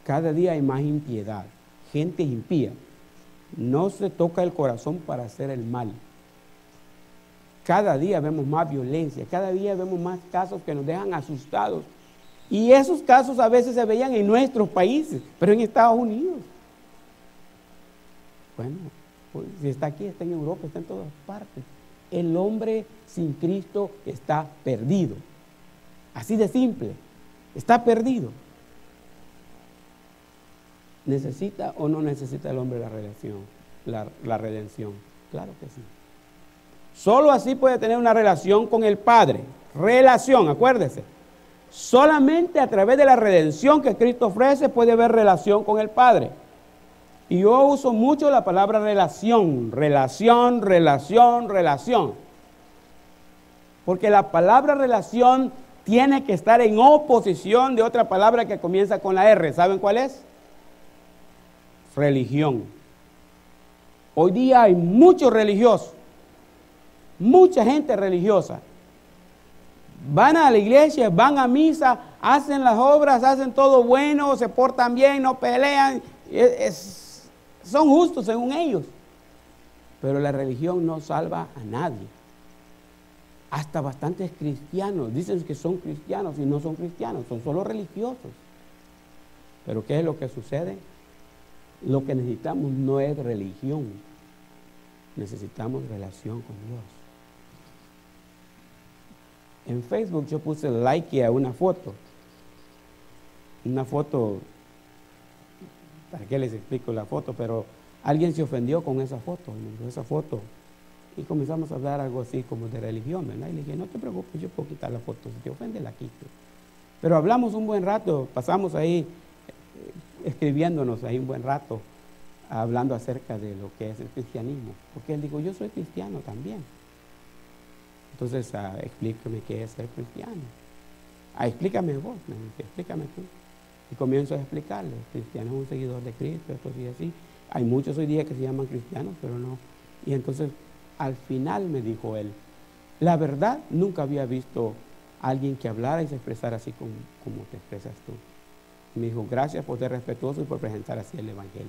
Cada día hay más impiedad, gente impía. No se toca el corazón para hacer el mal. Cada día vemos más violencia, cada día vemos más casos que nos dejan asustados. Y esos casos a veces se veían en nuestros países, pero en Estados Unidos. Bueno, pues, si está aquí, está en Europa, está en todas partes. El hombre sin Cristo está perdido. Así de simple, está perdido. ¿Necesita o no necesita el hombre la redención? Claro que sí. Solo así puede tener una relación con el Padre. Relación, acuérdese. Solamente a través de la redención que Cristo ofrece puede haber relación con el Padre. Y yo uso mucho la palabra relación, relación, relación, relación. Porque la palabra relación tiene que estar en oposición de otra palabra que comienza con la R. ¿Saben cuál es? Religión. Hoy día hay muchos religiosos, mucha gente religiosa. Van a la iglesia, van a misa, hacen las obras, hacen todo bueno, se portan bien, no pelean, son justos según ellos. Pero la religión no salva a nadie. Hasta bastantes cristianos dicen que son cristianos y no son cristianos, son solo religiosos. Pero ¿qué es lo que sucede? Lo que necesitamos no es religión, necesitamos relación con Dios. En Facebook yo puse like a una foto, ¿para qué les explico la foto? Pero alguien se ofendió con esa foto, y comenzamos a hablar algo así como de religión, ¿verdad? Y le dije, no te preocupes, yo puedo quitar la foto, si te ofende la quito. Pero hablamos un buen rato, pasamos ahí escribiéndonos ahí un buen rato, hablando acerca de lo que es el cristianismo, porque él dijo, yo soy cristiano también. Entonces, explícame qué es ser cristiano. Explícame vos, me dice, explícame tú. Y comienzo a explicarle, cristiano es un seguidor de Cristo, esto y así. Hay muchos hoy día que se llaman cristianos, pero no. Y entonces, al final me dijo él, la verdad, nunca había visto a alguien que hablara y se expresara así como te expresas tú. Y me dijo, gracias por ser respetuoso y por presentar así el Evangelio.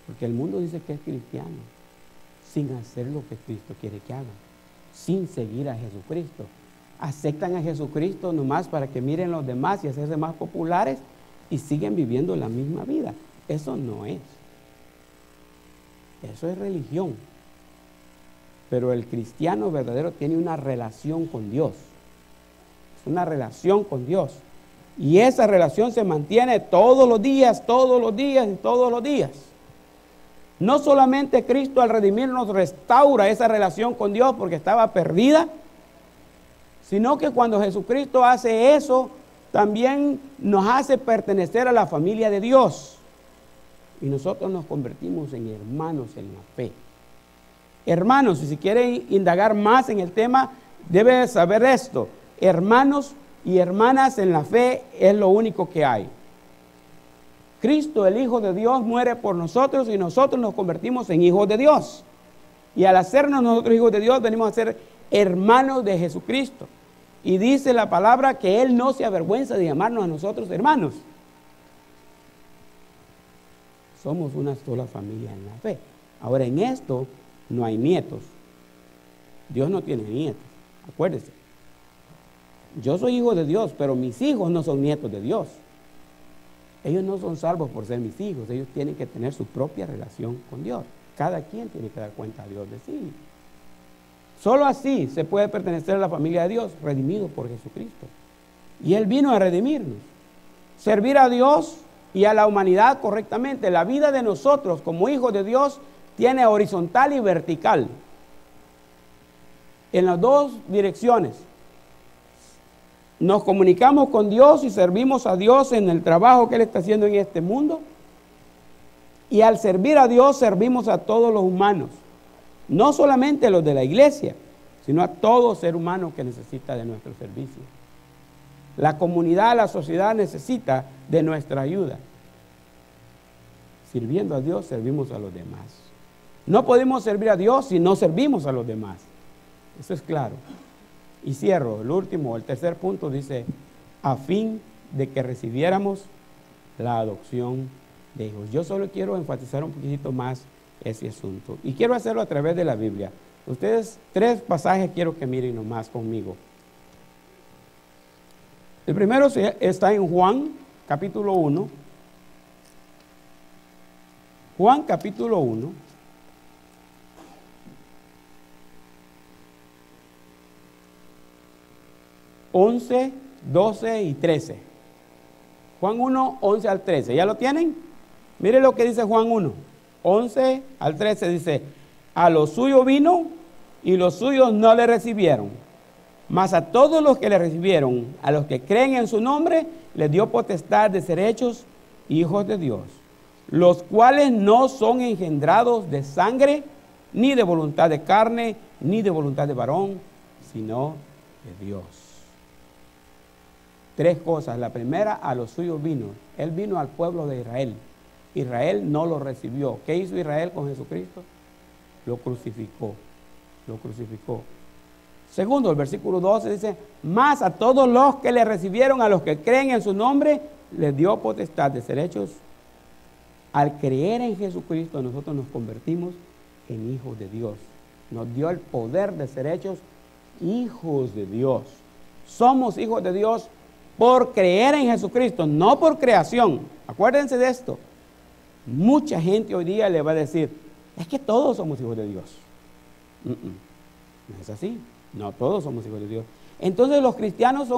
Porque el mundo dice que es cristiano, sin hacer lo que Cristo quiere que haga, sin seguir a Jesucristo. Aceptan a Jesucristo nomás para que miren los demás y hacerse más populares y siguen viviendo la misma vida. Eso no es. Eso es religión. Pero el cristiano verdadero tiene una relación con Dios. Es una relación con Dios. Y esa relación se mantiene todos los días, todos los días y todos los días. No solamente Cristo al redimirnos restaura esa relación con Dios porque estaba perdida, sino que cuando Jesucristo hace eso, también nos hace pertenecer a la familia de Dios. Y nosotros nos convertimos en hermanos en la fe. Hermanos, si quieren indagar más en el tema, deben saber esto. Hermanos y hermanas en la fe es lo único que hay. Cristo, el Hijo de Dios, muere por nosotros y nosotros nos convertimos en hijos de Dios. Y al hacernos nosotros hijos de Dios, venimos a ser hermanos de Jesucristo. Y dice la palabra que Él no se avergüenza de llamarnos a nosotros hermanos. Somos una sola familia en la fe. Ahora, en esto no hay nietos. Dios no tiene nietos. Acuérdese. Yo soy hijo de Dios, pero mis hijos no son nietos de Dios. Ellos no son salvos por ser mis hijos. Ellos tienen que tener su propia relación con Dios. Cada quien tiene que dar cuenta a Dios de sí. Solo así se puede pertenecer a la familia de Dios, redimido por Jesucristo. Y Él vino a redimirnos. Servir a Dios y a la humanidad correctamente. La vida de nosotros como hijos de Dios tiene horizontal y vertical. En las dos direcciones. Nos comunicamos con Dios y servimos a Dios en el trabajo que Él está haciendo en este mundo. Y al servir a Dios servimos a todos los humanos. No solamente los de la iglesia, sino a todo ser humano que necesita de nuestro servicio. La comunidad, la sociedad necesita de nuestra ayuda. Sirviendo a Dios, servimos a los demás. No podemos servir a Dios si no servimos a los demás. Eso es claro. Y cierro, el último, el tercer punto dice, a fin de que recibiéramos la adopción de hijos. Yo solo quiero enfatizar un poquitito más ese asunto. Y quiero hacerlo a través de la Biblia. Ustedes, 3 pasajes quiero que miren nomás conmigo. El primero está en Juan, capítulo 1. Juan, capítulo 1. (11, 12 y 13). Juan 1, 11 al 13. ¿Ya lo tienen? Mire lo que dice Juan 1, 11 al 13. Dice, a lo suyo vino y los suyos no le recibieron. Mas a todos los que le recibieron, a los que creen en su nombre, les dio potestad de ser hechos hijos de Dios. Los cuales no son engendrados de sangre, ni de voluntad de carne, ni de voluntad de varón, sino de Dios. 3 cosas. La primera, a los suyos vino. Él vino al pueblo de Israel. Israel no lo recibió. ¿Qué hizo Israel con Jesucristo? Lo crucificó. Lo crucificó. Segundo, el versículo 12 dice, más a todos los que le recibieron, a los que creen en su nombre, les dio potestad de ser hechos. Al creer en Jesucristo, nosotros nos convertimos en hijos de Dios. Nos dio el poder de ser hechos hijos de Dios. Somos hijos de Dios por creer en Jesucristo, no por creación. Acuérdense de esto. Mucha gente hoy día le va a decir, es que todos somos hijos de Dios. No es así. No todos somos hijos de Dios. Entonces los cristianos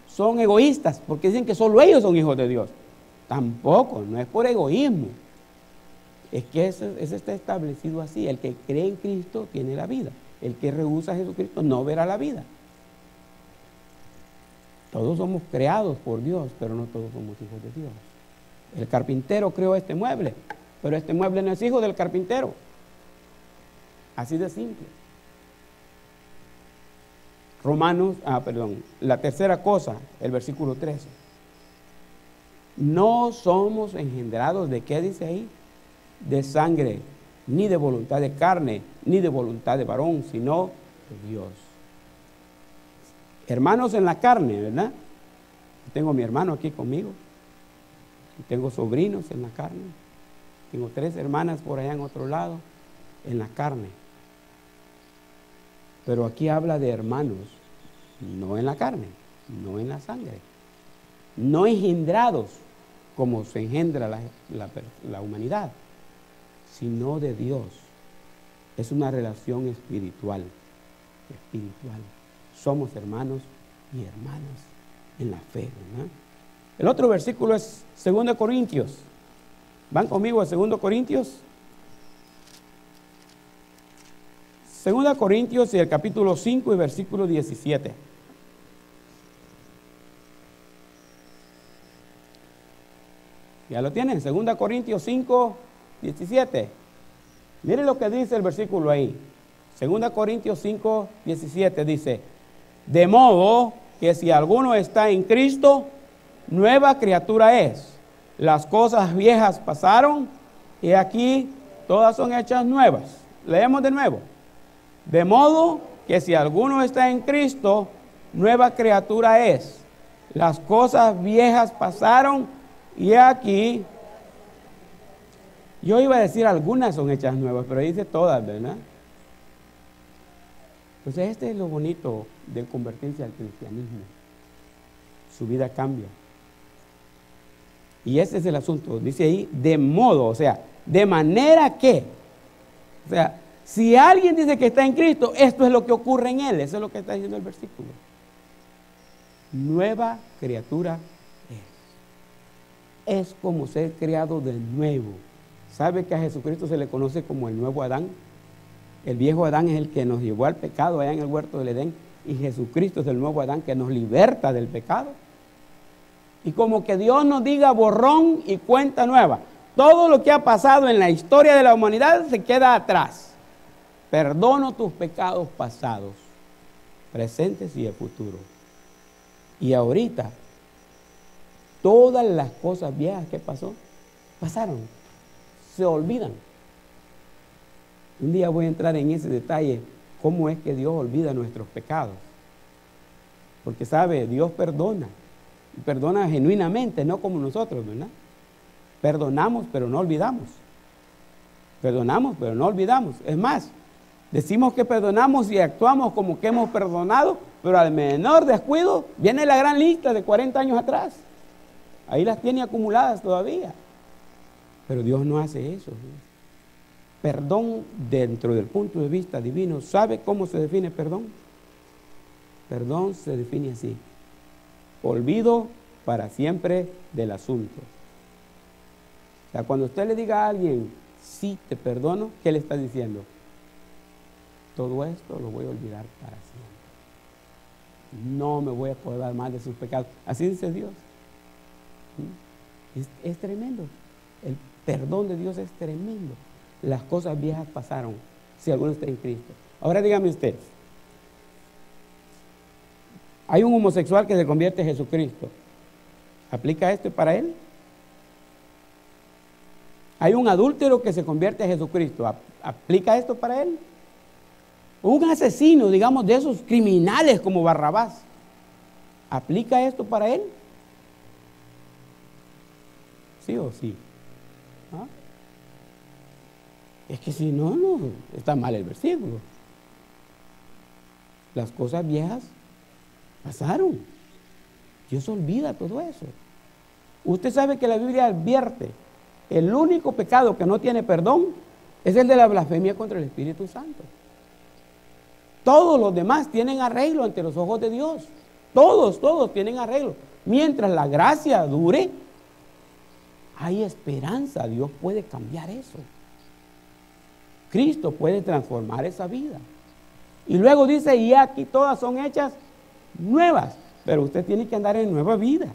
son egoístas porque dicen que solo ellos son hijos de Dios. Tampoco, no es por egoísmo. Es que eso está establecido así. El que cree en Cristo tiene la vida. El que rehúsa a Jesucristo no verá la vida. Todos somos creados por Dios, pero no todos somos hijos de Dios. El carpintero creó este mueble, pero este mueble no es hijo del carpintero. Así de simple. La tercera cosa, el versículo 13. No somos engendrados de, ¿qué dice ahí? De sangre, ni de voluntad de carne, ni de voluntad de varón, sino de Dios. Hermanos en la carne, ¿verdad? Tengo a mi hermano aquí conmigo. Tengo sobrinos en la carne. Tengo 3 hermanas por allá en otro lado, en la carne. Pero aquí habla de hermanos, no en la carne, no en la sangre. No engendrados. como se engendra la humanidad, sino de Dios. Es una relación espiritual. Somos hermanos y hermanas en la fe, ¿verdad? El otro versículo es 2 Corintios. ¿Van conmigo a 2 Corintios? 2 Corintios y el capítulo 5 y versículo 17. ¿Ya lo tienen? 2 Corintios 5, 17. Miren lo que dice el versículo ahí. 2 Corintios 5, 17 dice: de modo que si alguno está en Cristo, nueva criatura es. Las cosas viejas pasaron y aquí todas son hechas nuevas. Leemos de nuevo. De modo que si alguno está en Cristo, nueva criatura es. Las cosas viejas pasaron y aquí, yo iba a decir algunas son hechas nuevas, pero dice todas, ¿verdad? Pues este es lo bonito de convertirse al cristianismo. Su vida cambia. Y ese es el asunto. Dice ahí, de modo, o sea, de manera que. O sea, si alguien dice que está en Cristo, esto es lo que ocurre en él. Eso es lo que está diciendo el versículo. Nueva criatura es. Es como ser creado de nuevo. ¿Sabe que a Jesucristo se le conoce como el nuevo Adán? El viejo Adán es el que nos llevó al pecado allá en el huerto del Edén, y Jesucristo es el nuevo Adán que nos liberta del pecado. Y como que Dios nos diga borrón y cuenta nueva. Todo lo que ha pasado en la historia de la humanidad se queda atrás. Perdono tus pecados pasados, presentes y de futuro. Y ahorita, todas las cosas viejas que pasaron, se olvidan. Un día voy a entrar en ese detalle, cómo es que Dios olvida nuestros pecados. Porque sabe, Dios perdona. Y perdona genuinamente, no como nosotros, ¿verdad? Perdonamos, pero no olvidamos. Perdonamos, pero no olvidamos. Es más, decimos que perdonamos y actuamos como que hemos perdonado, pero al menor descuido viene la gran lista de 40 años atrás. Ahí las tiene acumuladas todavía. Pero Dios no hace eso, ¿sí? Perdón dentro del punto de vista divino. ¿Sabe cómo se define perdón? Perdón se define así: olvido para siempre del asunto. O sea, cuando usted le diga a alguien, sí, te perdono, ¿qué le está diciendo? Todo esto lo voy a olvidar para siempre. No me voy a acordar más de sus pecados. Así dice Dios. Es tremendo. El perdón de Dios es tremendo. Las cosas viejas pasaron, si alguno está en Cristo. Ahora dígame usted, hay un homosexual que se convierte en Jesucristo. ¿Aplica esto para él? Hay un adúltero que se convierte en Jesucristo. ¿Aplica esto para él? Un asesino, digamos, de esos criminales como Barrabás. ¿Aplica esto para él? ¿Sí o sí? ¿Ah? Es que si no, no, está mal el versículo. Las cosas viejas pasaron. Dios olvida todo eso. Usted sabe que la Biblia advierte, el único pecado que no tiene perdón es el de la blasfemia contra el Espíritu Santo. Todos los demás tienen arreglo ante los ojos de Dios. Todos tienen arreglo. Mientras la gracia dure, hay esperanza. Dios puede cambiar eso. Cristo puede transformar esa vida. Y luego dice, y aquí todas son hechas nuevas. Pero usted tiene que andar en nueva vida.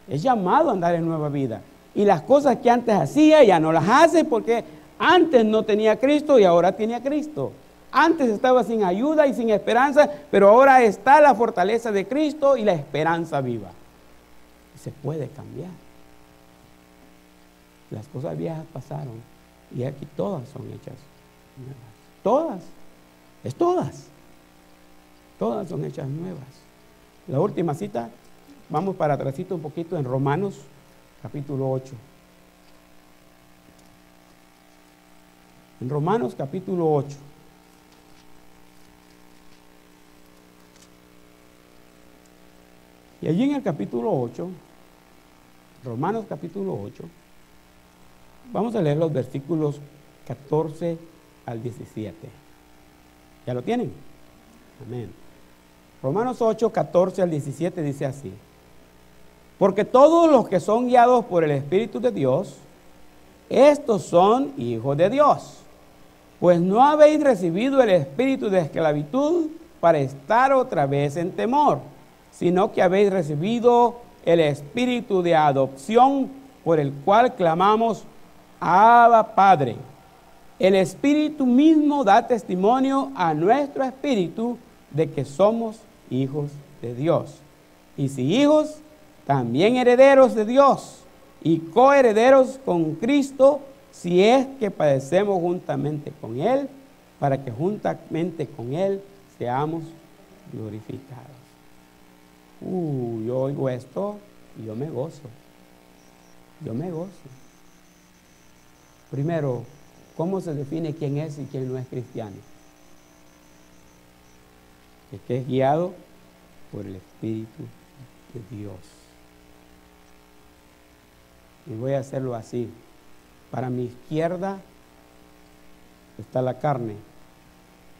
Es llamado a andar en nueva vida. Y las cosas que antes hacía ya no las hace, porque antes no tenía a Cristo y ahora tiene a Cristo. Antes estaba sin ayuda y sin esperanza, pero ahora está la fortaleza de Cristo y la esperanza viva. Se puede cambiar. Las cosas viejas pasaron y aquí todas son hechas nuevas. Todas. Es todas. Todas son hechas nuevas. La última cita, vamos para atrásito un poquito en Romanos, capítulo 8. En Romanos, capítulo 8. Y allí en el capítulo 8 Romanos capítulo 8. Vamos a leer los versículos 14 al 17. ¿Ya lo tienen? Amén. Romanos 8, 14 al 17 dice así: porque todos los que son guiados por el Espíritu de Dios, estos son hijos de Dios. Pues no habéis recibido el espíritu de esclavitud para estar otra vez en temor, sino que habéis recibido el espíritu de adopción, por el cual clamamos: Abba, Padre. El Espíritu mismo da testimonio a nuestro espíritu de que somos hijos de Dios. Y si hijos, también herederos de Dios y coherederos con Cristo, si es que padecemos juntamente con Él, para que juntamente con Él seamos glorificados. Yo oigo esto y yo me gozo. Yo me gozo. Primero, ¿cómo se define quién es y quién no es cristiano? El que es guiado por el Espíritu de Dios. Y voy a hacerlo así. Para mi izquierda está la carne,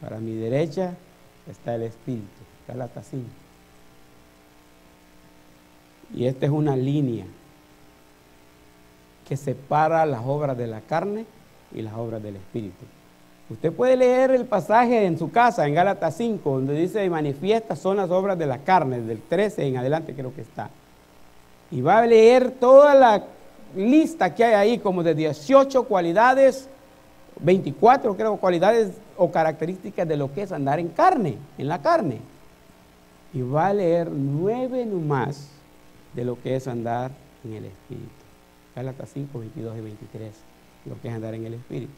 para mi derecha está el Espíritu, Gálatas 5. Y esta es una línea que separa las obras de la carne y las obras del Espíritu. Usted puede leer el pasaje en su casa, en Gálatas 5, donde dice: manifiestas son las obras de la carne, del 13 en adelante creo que está. Y va a leer toda la lista que hay ahí, como de 18 cualidades, 24 creo, cualidades o características de lo que es andar en carne, en la carne. Y va a leer 9 nomás de lo que es andar en el Espíritu. Gálatas 5, 22 y 23, lo que es andar en el Espíritu.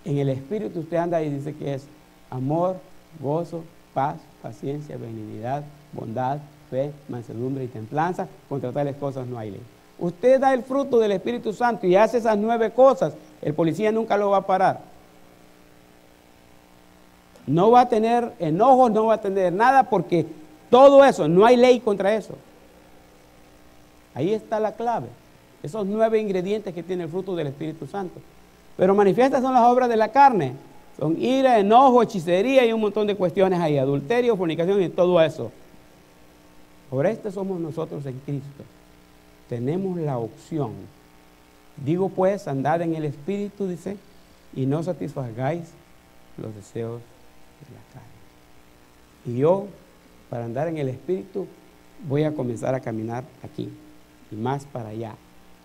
En el Espíritu usted anda y dice que es amor, gozo, paz, paciencia, benignidad, bondad, fe, mansedumbre y templanza. Contra tales cosas no hay ley. Usted da el fruto del Espíritu Santo y hace esas 9 cosas, el policía nunca lo va a parar. No va a tener enojos, no va a tener nada, porque todo eso, no hay ley contra eso. Ahí está la clave. Esos 9 ingredientes que tiene el fruto del Espíritu Santo. Pero manifiestas son las obras de la carne. Son ira, enojo, hechicería y un montón de cuestiones ahí. Adulterio, fornicación y todo eso. Por esto somos nosotros en Cristo. Tenemos la opción. Digo pues, andad en el Espíritu, dice, y no satisfagáis los deseos de la carne. Y yo, para andar en el Espíritu, voy a comenzar a caminar aquí y más para allá.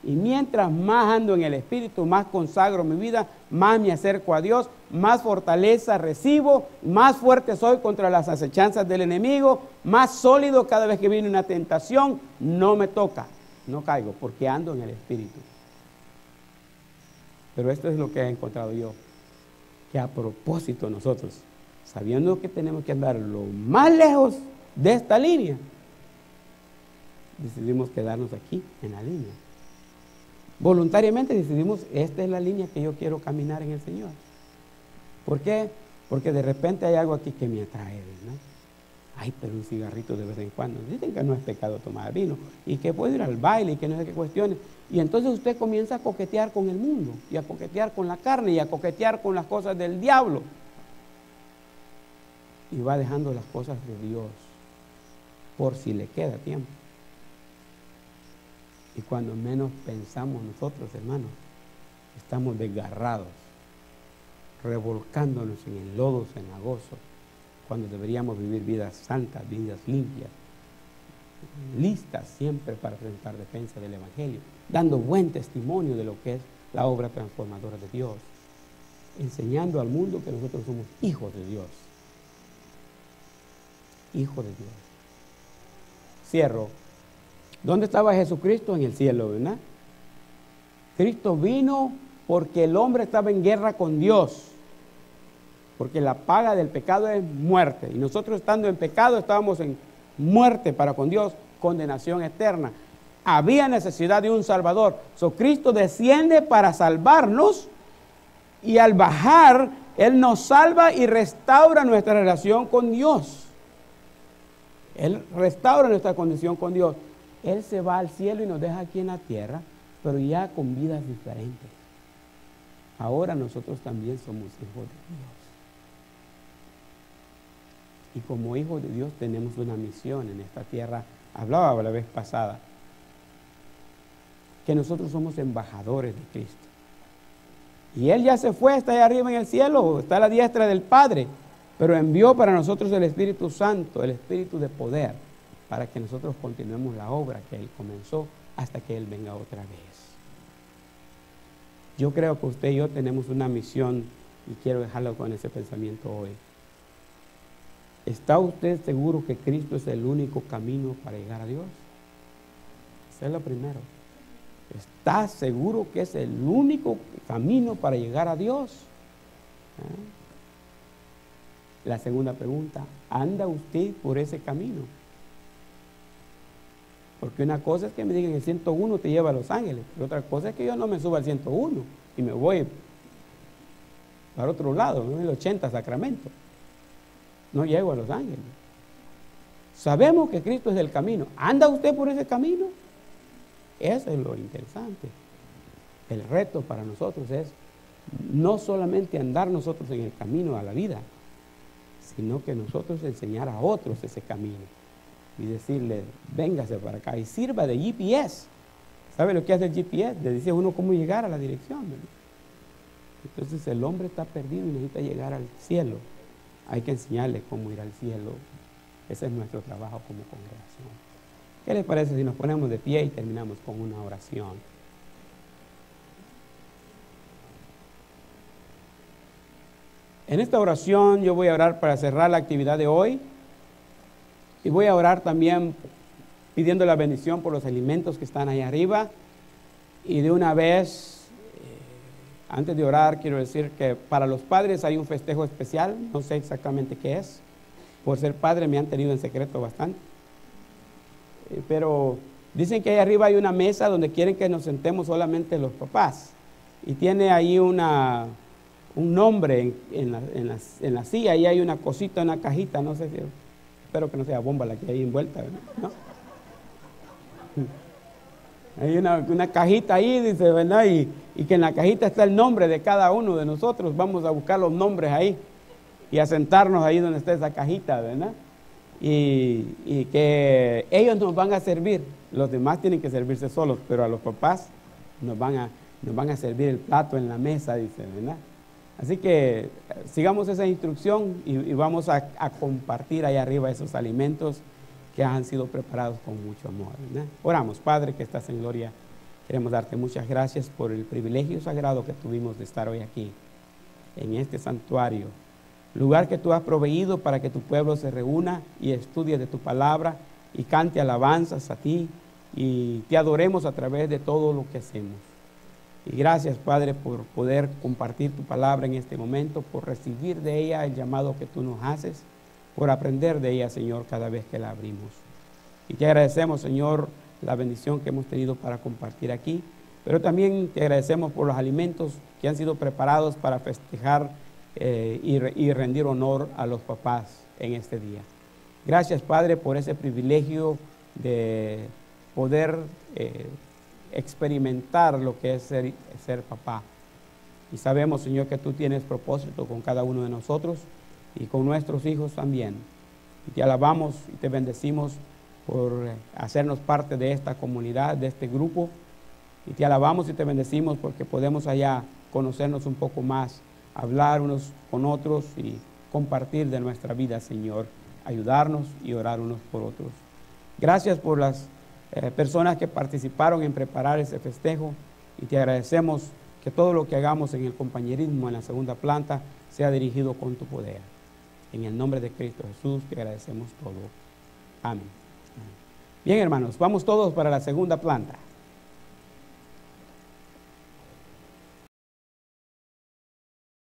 Y mientras más ando en el Espíritu, más consagro mi vida, más me acerco a Dios, más fortaleza recibo, más fuerte soy contra las acechanzas del enemigo, más sólido cada vez que viene una tentación, no me toca, no caigo, porque ando en el Espíritu. Pero esto es lo que he encontrado yo, que a propósito nosotros, sabiendo que tenemos que andar lo más lejos de esta línea, decidimos quedarnos aquí en la línea. Voluntariamente decidimos, esta es la línea que yo quiero caminar en el Señor. ¿Por qué? Porque de repente hay algo aquí que me atrae, ¿no? Ay, pero un cigarrito de vez en cuando. Dicen que no es pecado tomar vino y que puede ir al baile y que no sé qué cuestiones. Y entonces usted comienza a coquetear con el mundo y a coquetear con la carne y a coquetear con las cosas del diablo. Y va dejando las cosas de Dios por si le queda tiempo. Y cuando menos pensamos nosotros, hermanos, estamos desgarrados, revolcándonos en el lodo cenagoso, cuando deberíamos vivir vidas santas, vidas limpias, listas siempre para presentar defensa del Evangelio, dando buen testimonio de lo que es la obra transformadora de Dios, enseñando al mundo que nosotros somos hijos de Dios. Hijos de Dios. Cierro. ¿Dónde estaba Jesucristo? En el cielo, ¿verdad? Cristo vino porque el hombre estaba en guerra con Dios, porque la paga del pecado es muerte, y nosotros estando en pecado estábamos en muerte para con Dios, condenación eterna. Había necesidad de un Salvador. Cristo desciende para salvarnos, y al bajar, Él nos salva y restaura nuestra relación con Dios. Él restaura nuestra condición con Dios. Él se va al cielo y nos deja aquí en la tierra, pero ya con vidas diferentes. Ahora nosotros también somos hijos de Dios. Y como hijos de Dios tenemos una misión en esta tierra. Hablaba la vez pasada que nosotros somos embajadores de Cristo. Y Él ya se fue, está allá arriba en el cielo, está a la diestra del Padre, pero envió para nosotros el Espíritu Santo, el Espíritu de poder, para que nosotros continuemos la obra que Él comenzó hasta que Él venga otra vez. Yo creo que usted y yo tenemos una misión y quiero dejarlo con ese pensamiento hoy. ¿Está usted seguro que Cristo es el único camino para llegar a Dios? Eso es lo primero. ¿Está seguro que es el único camino para llegar a Dios? La segunda pregunta, ¿anda usted por ese camino? Porque una cosa es que me digan que el 101 te lleva a Los Ángeles, pero otra cosa es que yo no me suba al 101 y me voy para otro lado, ¿no? El 80 Sacramento. No llego a Los Ángeles. Sabemos que Cristo es el camino. ¿Anda usted por ese camino? Eso es lo interesante. El reto para nosotros es no solamente andar nosotros en el camino a la vida, sino que nosotros enseñar a otros ese camino y decirle, véngase para acá y sirva de GPS. ¿Sabe lo que hace el GPS? Le dice a uno cómo llegar a la dirección, ¿verdad? Entonces el hombre está perdido y necesita llegar al cielo. Hay que enseñarle cómo ir al cielo. Ese es nuestro trabajo como congregación. ¿Qué les parece si nos ponemos de pie y terminamos con una oración? En esta oración yo voy a orar para cerrar la actividad de hoy y voy a orar también pidiendo la bendición por los alimentos que están ahí arriba. Y de una vez, antes de orar, quiero decir que para los padres hay un festejo especial, no sé exactamente qué es. Por ser padre me han tenido en secreto bastante. Pero dicen que ahí arriba hay una mesa donde quieren que nos sentemos solamente los papás. Y tiene ahí un nombre en la silla, ahí hay una cosita, una cajita, no sé si, espero que no sea bomba la que hay envuelta, ¿no? Hay una cajita ahí, dice, ¿verdad? Y que en la cajita está el nombre de cada uno de nosotros. Vamos a buscar los nombres ahí y a sentarnos ahí donde está esa cajita, ¿verdad? Y que ellos nos van a servir. Los demás tienen que servirse solos, pero a los papás nos van a servir el plato en la mesa, dice, ¿verdad? Así que sigamos esa instrucción y vamos a compartir ahí arriba esos alimentos que han sido preparados con mucho amor, ¿verdad? Oramos. Padre que estás en gloria, queremos darte muchas gracias por el privilegio sagrado que tuvimos de estar hoy aquí, en este santuario, lugar que tú has proveído para que tu pueblo se reúna y estudie de tu palabra y cante alabanzas a ti y te adoremos a través de todo lo que hacemos. Y gracias, Padre, por poder compartir tu palabra en este momento, por recibir de ella el llamado que tú nos haces, por aprender de ella, Señor, cada vez que la abrimos. Y te agradecemos, Señor, la bendición que hemos tenido para compartir aquí, pero también te agradecemos por los alimentos que han sido preparados para festejar y rendir honor a los papás en este día. Gracias, Padre, por ese privilegio de poder experimentar lo que es ser papá. Y sabemos, Señor, que tú tienes propósito con cada uno de nosotros y con nuestros hijos también. Y te alabamos y te bendecimos por hacernos parte de esta comunidad, de este grupo. Y te alabamos y te bendecimos porque podemos allá conocernos un poco más, hablar unos con otros y compartir de nuestra vida, Señor, ayudarnos y orar unos por otros. Gracias por las personas que participaron en preparar ese festejo y te agradecemos que todo lo que hagamos en el compañerismo en la segunda planta sea dirigido con tu poder. En el nombre de Cristo Jesús te agradecemos todo. Amén. Bien, hermanos, vamos todos para la segunda planta.